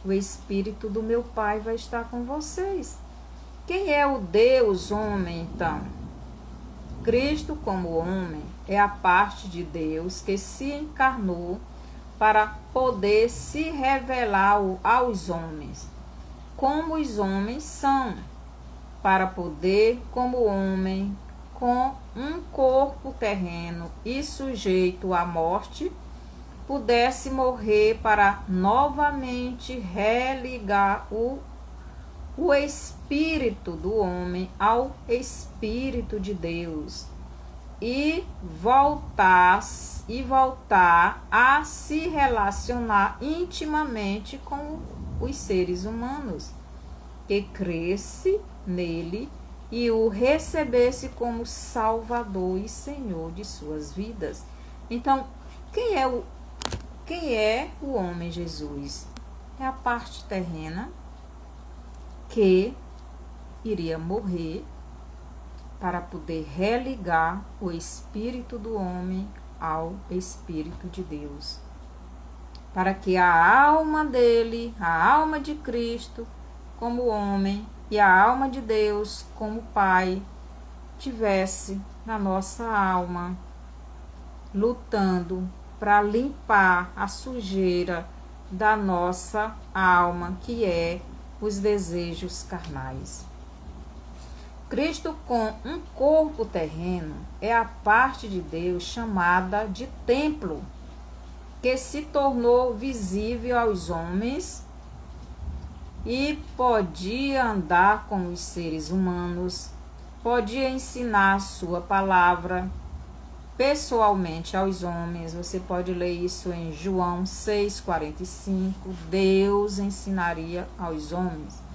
O Espírito do meu Pai vai estar com vocês. Quem é o Deus homem, então? Cristo, como homem, é a parte de Deus que se encarnou para poder se revelar aos homens, como os homens são, para poder, como homem, com um corpo terreno e sujeito à morte, pudesse morrer para novamente religar o espírito do homem ao Espírito de Deus e voltar a se relacionar intimamente com os seres humanos, que cresce nele e o recebesse como Salvador e Senhor de suas vidas. Então, quem é o homem Jesus? É a parte terrena que iria morrer para poder religar o espírito do homem ao Espírito de Deus, para que a alma dele, a alma de Cristo como homem e a alma de Deus como Pai tivesse na nossa alma, lutando para limpar a sujeira da nossa alma, que é os desejos carnais. Cristo, com um corpo terreno, é a parte de Deus chamada de templo, que se tornou visível aos homens e podia andar com os seres humanos, podia ensinar a sua palavra pessoalmente aos homens. Você pode ler isso em João 6,45. Deus ensinaria aos homens.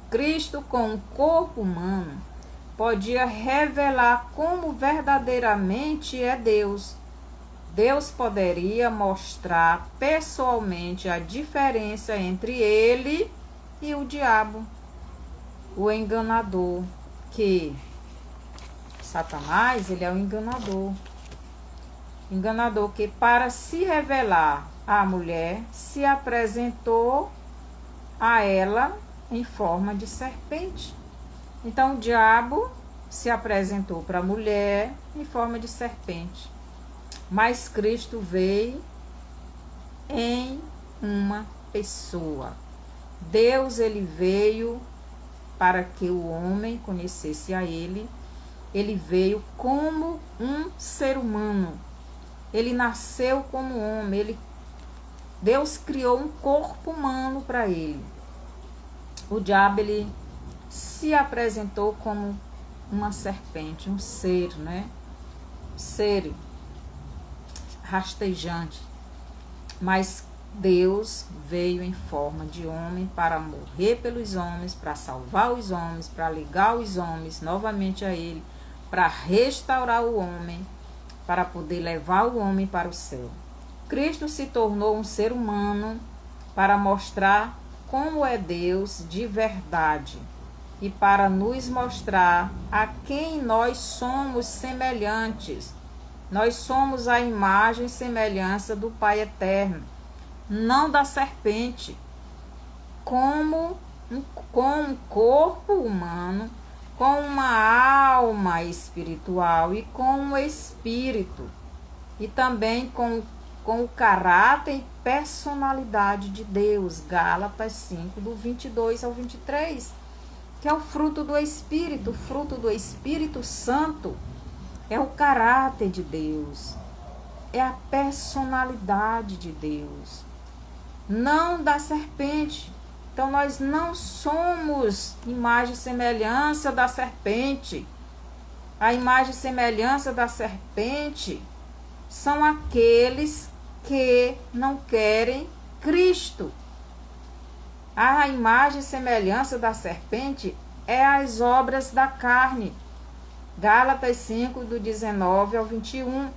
Cristo, com um corpo humano, podia revelar como verdadeiramente é Deus. Deus poderia mostrar pessoalmente a diferença entre ele e o diabo, o enganador, que Satanás, ele é o enganador. Enganador que, para se revelar à mulher, se apresentou a ela em forma de serpente. Então, o diabo se apresentou para a mulher em forma de serpente. Mas Cristo veio em uma pessoa. Deus, ele veio para que o homem conhecesse a ele. Ele veio como um ser humano. Ele nasceu como homem. Deus criou um corpo humano para ele. O diabo, ele se apresentou como uma serpente, um ser, né? Ser rastejante. Mas Deus veio em forma de homem para morrer pelos homens, para salvar os homens, para ligar os homens novamente a ele, para restaurar o homem, para poder levar o homem para o céu. Cristo se tornou um ser humano para mostrar como é Deus de verdade e para nos mostrar a quem nós somos semelhantes. Nós somos a imagem e semelhança do Pai Eterno, não da serpente. Com um corpo humano, com uma alma espiritual e com um espírito, e também com o caráter e personalidade de Deus. Gálatas 5, do 22 ao 23, que é o fruto do Espírito. O fruto do Espírito Santo é o caráter de Deus, é a personalidade de Deus, não da serpente. Então nós não somos imagem e semelhança da serpente. A imagem e semelhança da serpente são aqueles que não querem Cristo. A imagem e semelhança da serpente é as obras da carne. Gálatas 5, do 19 ao 21.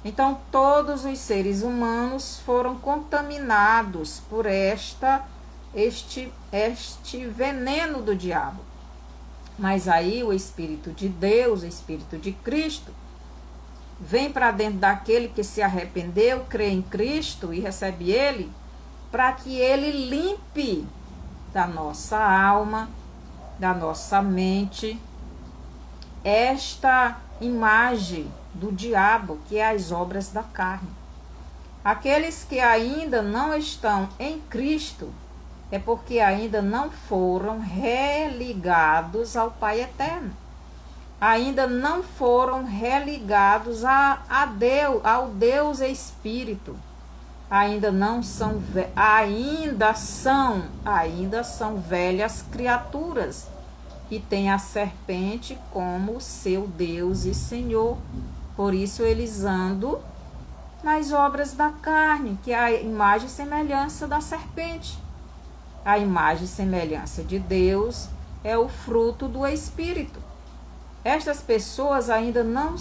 Então, todos os seres humanos foram contaminados por este veneno do diabo. Mas aí o Espírito de Deus, o Espírito de Cristo, vem para dentro daquele que se arrependeu, crê em Cristo e recebe ele, para que ele limpe da nossa alma, da nossa mente, esta imagem do diabo, que é as obras da carne. Aqueles que ainda não estão em Cristo é porque ainda não foram religados ao Pai Eterno. Ainda não foram religados ao Deus Espírito. Ainda são velhas criaturas que têm a serpente como seu Deus e Senhor. Por isso eles andam nas obras da carne, que é a imagem e semelhança da serpente. A imagem e semelhança de Deus é o fruto do Espírito. Estas pessoas ainda não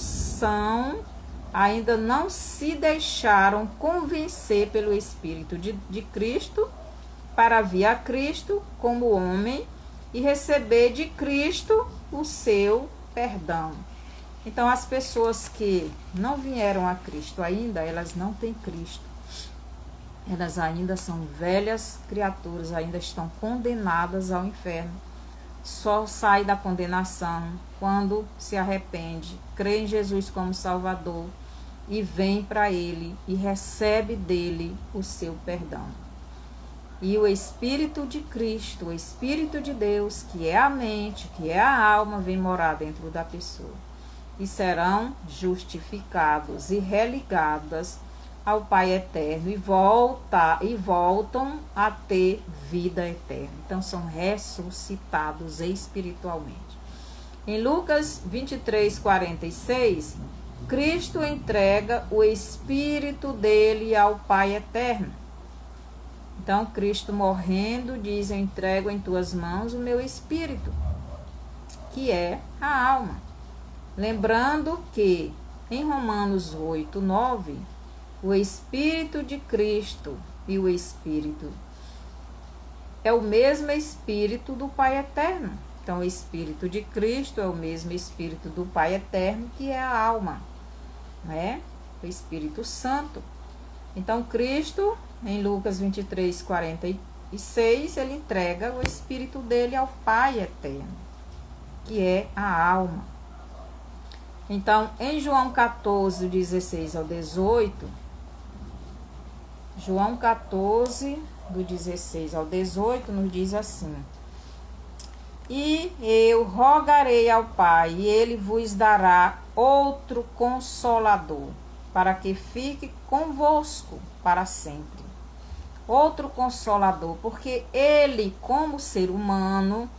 se deixaram convencer pelo Espírito de Cristo para vir a Cristo como homem e receber de Cristo o seu perdão. Então, as pessoas que não vieram a Cristo ainda, elas não têm Cristo. Elas ainda são velhas criaturas, ainda estão condenadas ao inferno. Só sai da condenação quando se arrepende, crê em Jesus como Salvador e vem para Ele e recebe dele o seu perdão. E o Espírito de Cristo, o Espírito de Deus, que é a mente, que é a alma, vem morar dentro da pessoa. E serão justificados e religadas ao Pai Eterno e voltam a ter vida eterna. Então são ressuscitados espiritualmente. Em Lucas 23, 46, Cristo entrega o Espírito dele ao Pai Eterno. Então Cristo morrendo diz: eu entrego em tuas mãos o meu Espírito, que é a alma. Lembrando que em Romanos 8, 9, o Espírito de Cristo e o Espírito é o mesmo Espírito do Pai Eterno. Então, o Espírito de Cristo é o mesmo Espírito do Pai Eterno, que é a alma, né? O Espírito Santo. Então, Cristo, em Lucas 23, 46, ele entrega o Espírito dele ao Pai Eterno, que é a alma. Então, em João 14, 16 ao 18, João 14, do 16 ao 18, nos diz assim: E eu rogarei ao Pai, e ele vos dará outro consolador, para que fique convosco para sempre. Outro consolador, porque ele, como ser humano,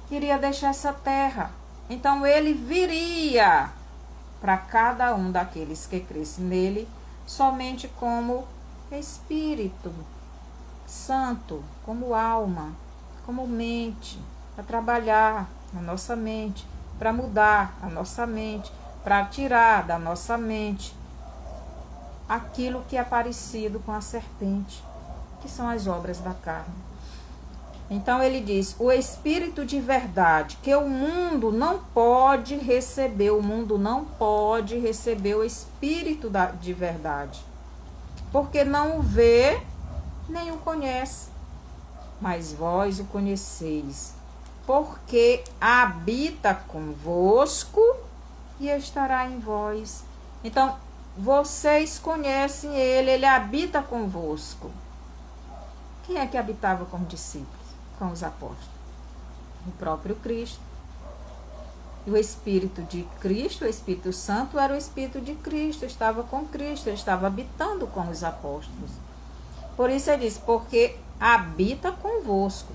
iria deixar essa terra. Então ele viria para cada um daqueles que crescem nele, somente como Espírito Santo, como alma, como mente, para trabalhar na nossa mente, para mudar a nossa mente, para tirar da nossa mente aquilo que é parecido com a serpente, que são as obras da carne. Então ele diz, o Espírito de verdade, que o mundo não pode receber, o mundo não pode receber o Espírito de verdade, porque não o vê, nem o conhece, mas vós o conheceis, porque habita convosco e estará em vós. Então, vocês conhecem ele, ele habita convosco. Quem é que habitava com os discípulos, com os apóstolos? O próprio Cristo. E o Espírito de Cristo, o Espírito Santo, era o Espírito de Cristo, estava com Cristo, estava habitando com os apóstolos. Por isso ele diz, porque habita convosco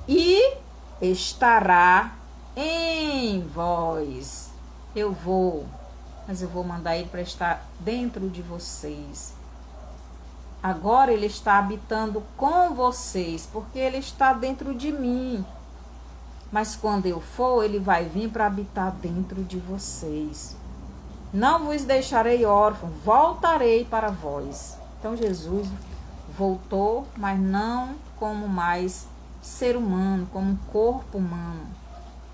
e estará em vós. Eu vou, mas eu vou mandar ele para estar dentro de vocês. Agora ele está habitando com vocês, porque ele está dentro de mim. Mas quando eu for, ele vai vir para habitar dentro de vocês. Não vos deixarei órfãos, voltarei para vós. Então Jesus voltou, mas não como mais ser humano, como um corpo humano.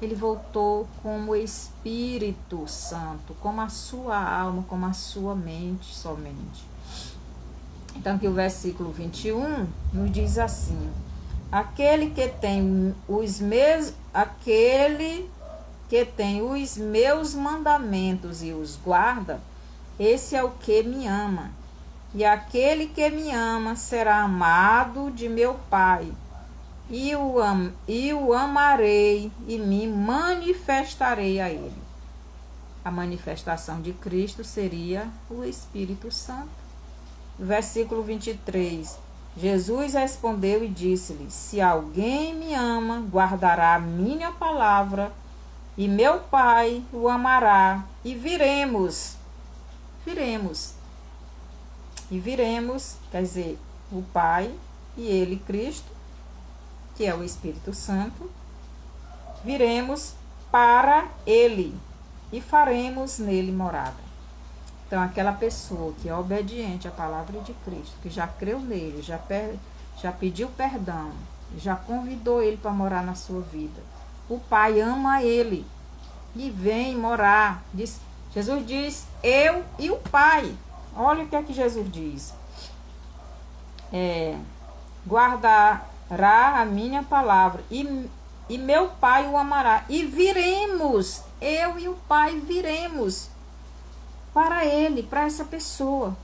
Ele voltou como Espírito Santo, como a sua alma, como a sua mente somente. Então aqui o versículo 21 nos diz assim: aquele que tem os meus mandamentos e os guarda, esse é o que me ama. E aquele que me ama será amado de meu Pai, e o amarei e me manifestarei a ele. A manifestação de Cristo seria o Espírito Santo. Versículo 23. Jesus respondeu e disse-lhe: se alguém me ama, guardará a minha palavra, e meu Pai o amará, e viremos, quer dizer, o Pai e ele, Cristo, que é o Espírito Santo, viremos para ele e faremos nele morada. Então, aquela pessoa que é obediente à palavra de Cristo, que já creu nele, já pediu perdão, já convidou ele para morar na sua vida, o Pai ama ele e vem morar. Jesus diz, eu e o Pai. Olha o que é que Jesus diz. Guardará a minha palavra e meu Pai o amará. E viremos, eu e o Pai viremos para ele, para essa pessoa.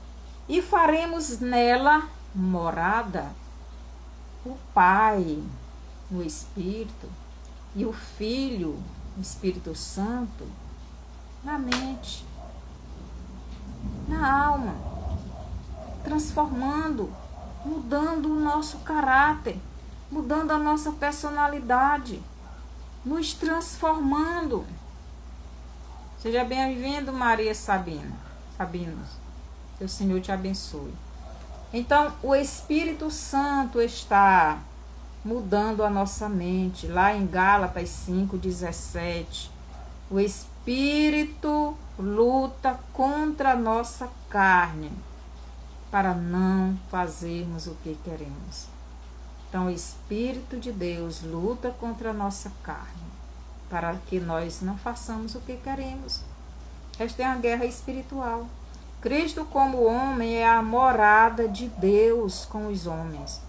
E faremos nela morada. O Pai, o Espírito, e o Filho, o Espírito Santo, na mente, na alma, transformando, mudando o nosso caráter, mudando a nossa personalidade, nos transformando. Seja bem-vindo, Maria Sabinos. Que o Senhor te abençoe. Então, o Espírito Santo está mudando a nossa mente. Lá em Gálatas 5:17, o Espírito luta contra a nossa carne para não fazermos o que queremos. Então, o Espírito de Deus luta contra a nossa carne para que nós não façamos o que queremos. Esta é uma guerra espiritual. Cristo como homem é a morada de Deus com os homens.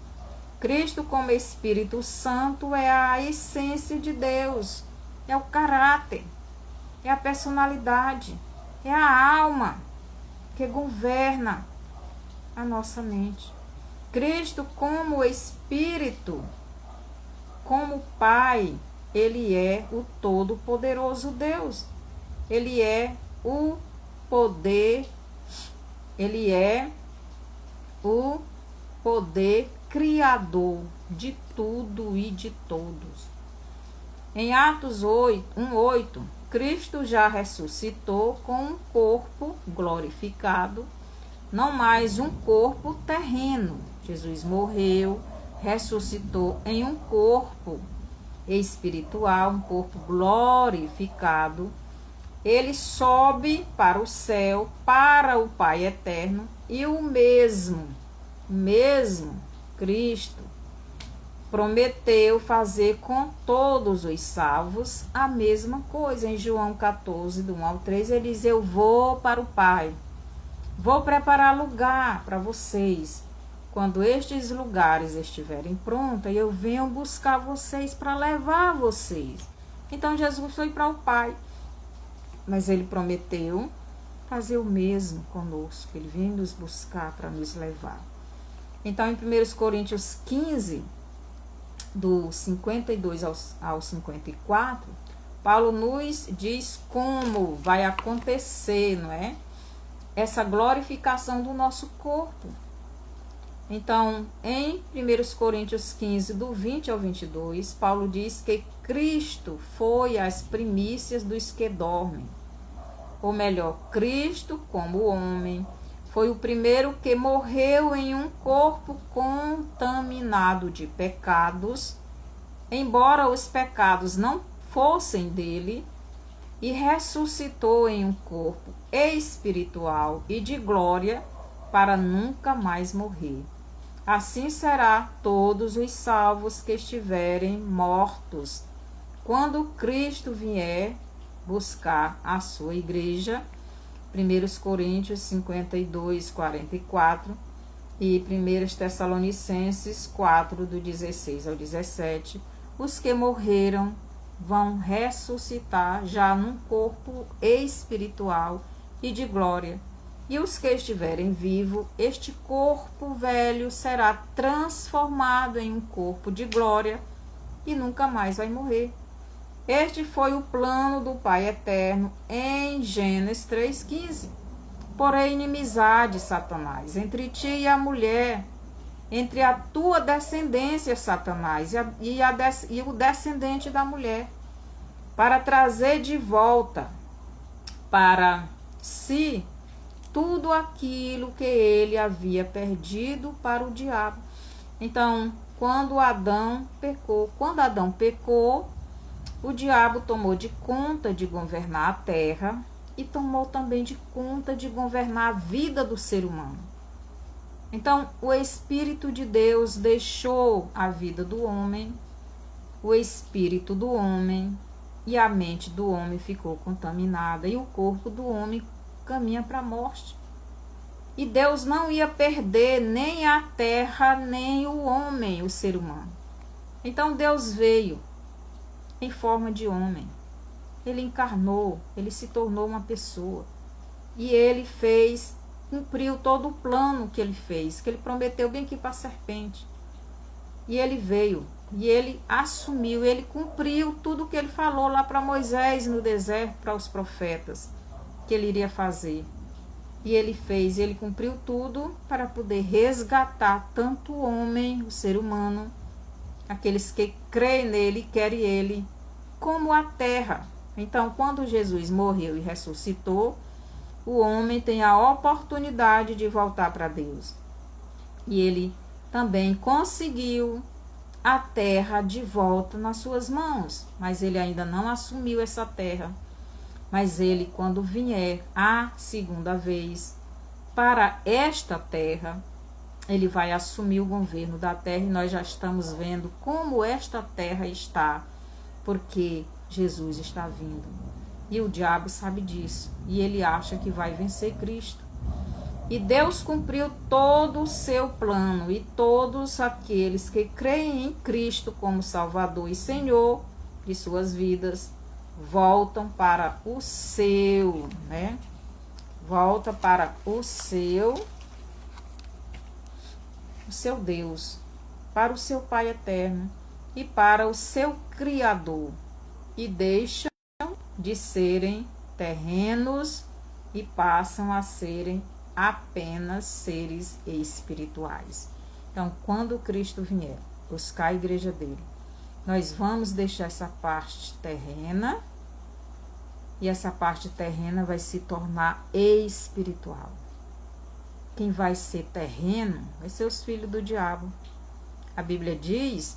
Cristo como Espírito Santo é a essência de Deus, é o caráter, é a personalidade, é a alma que governa a nossa mente. Cristo como Espírito, como Pai, ele é o Todo-Poderoso Deus. Ele é o poder, ele é o poder criador de tudo e de todos. Em Atos 1:8, Cristo já ressuscitou com um corpo glorificado, não mais um corpo terreno. Jesus morreu, ressuscitou em um corpo espiritual, um corpo glorificado. Ele sobe para o céu, para o Pai eterno, e o mesmo Cristo prometeu fazer com todos os salvos a mesma coisa. Em João 14, do 1 ao 3, ele diz: eu vou para o Pai, vou preparar lugar para vocês. Quando estes lugares estiverem prontos, eu venho buscar vocês para levar vocês. Então Jesus foi para o Pai, mas ele prometeu fazer o mesmo conosco. Ele vem nos buscar para nos levar. Então, em 1 Coríntios 15, do 52 ao 54, Paulo nos diz como vai acontecer, não é? Essa glorificação do nosso corpo. Então, em 1 Coríntios 15, do 20 ao 22, Paulo diz que Cristo foi as primícias dos que dormem. Ou melhor, Cristo, como homem, foi o primeiro que morreu em um corpo contaminado de pecados, embora os pecados não fossem dele, e ressuscitou em um corpo espiritual e de glória para nunca mais morrer. Assim será todos os salvos que estiverem mortos, quando Cristo vier buscar a sua igreja. 1 Coríntios 52, 44 e 1 Tessalonicenses 4, do 16 ao 17. Os que morreram vão ressuscitar já num corpo espiritual e de glória. E os que estiverem vivos, este corpo velho será transformado em um corpo de glória e nunca mais vai morrer. Este foi o plano do Pai Eterno em Gênesis 3,15. Porém, inimizade, Satanás, entre ti e a mulher, entre a tua descendência, Satanás, e o descendente da mulher, para trazer de volta para si tudo aquilo que ele havia perdido para o diabo. Então, quando Adão pecou, o diabo tomou de conta de governar a terra e tomou também de conta de governar a vida do ser humano. Então, o Espírito de Deus deixou a vida do homem, o espírito do homem e a mente do homem ficou contaminada e o corpo do homem caminha para a morte. E Deus não ia perder nem a terra, nem o homem, o ser humano. Então Deus veio em forma de homem. Ele encarnou, ele se tornou uma pessoa. E ele cumpriu todo o plano que ele fez, que ele prometeu bem aqui para a serpente. E ele veio, e ele assumiu, ele cumpriu tudo que ele falou lá para Moisés no deserto, para os profetas, que ele iria fazer. E ele fez, ele cumpriu tudo para poder resgatar tanto o homem, o ser humano, aqueles que creem nele, querem ele, como a terra. Então, quando Jesus morreu e ressuscitou, o homem tem a oportunidade de voltar para Deus. E ele também conseguiu a terra de volta nas suas mãos, mas ele ainda não assumiu essa terra. Mas ele, quando vier a segunda vez para esta terra, ele vai assumir o governo da terra e nós já estamos vendo como esta terra está, porque Jesus está vindo. E o diabo sabe disso e ele acha que vai vencer Cristo. E Deus cumpriu todo o seu plano e todos aqueles que creem em Cristo como Salvador e Senhor de suas vidas voltam para o seu, né? Volta para o seu Deus, para o seu Pai eterno e para o seu Criador. e deixam de serem terrenos e passam a serem apenas seres espirituais. Então, quando Cristo vier buscar a igreja dele, nós vamos deixar essa parte terrena e essa parte terrena vai se tornar espiritual. Quem vai ser terreno vai ser os filhos do diabo. A Bíblia diz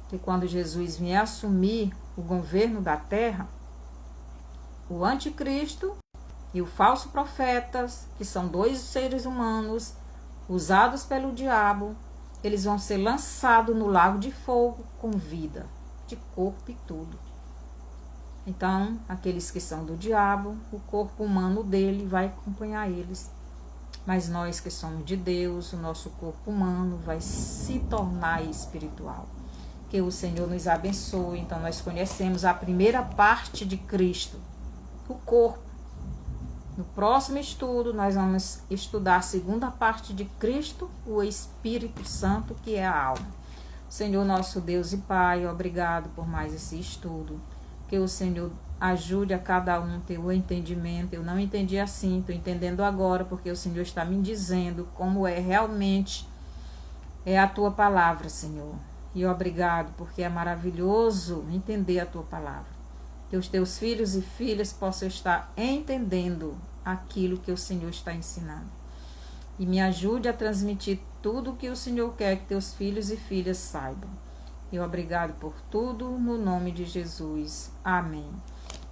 que quando Jesus vier assumir o governo da terra, o anticristo e o falso profeta, que são dois seres humanos usados pelo diabo, eles vão ser lançados no lago de fogo com vida, de corpo e tudo. Então, aqueles que são do diabo, o corpo humano dele vai acompanhar eles. Mas nós que somos de Deus, o nosso corpo humano vai se tornar espiritual. Que o Senhor nos abençoe. Então, nós conhecemos a primeira parte de Cristo, o corpo. No próximo estudo, nós vamos estudar a segunda parte de Cristo, o Espírito Santo, que é a alma. Senhor, nosso Deus e Pai, obrigado por mais esse estudo. Que o Senhor ajude a cada um ter o entendimento. Eu não entendi assim, estou entendendo agora, porque o Senhor está me dizendo como é realmente a tua palavra, Senhor. E obrigado, porque é maravilhoso entender a tua palavra. Que os teus filhos e filhas possam estar entendendo aquilo que o Senhor está ensinando. E me ajude a transmitir tudo o que o Senhor quer que teus filhos e filhas saibam. E obrigado por tudo, no nome de Jesus. Amém.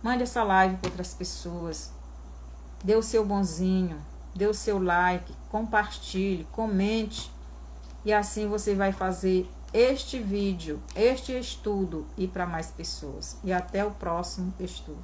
Mande essa live para outras pessoas. Dê o seu bonzinho, dê o seu like, compartilhe, comente. E assim você vai fazer este vídeo, este estudo ir para mais pessoas. E até o próximo estudo.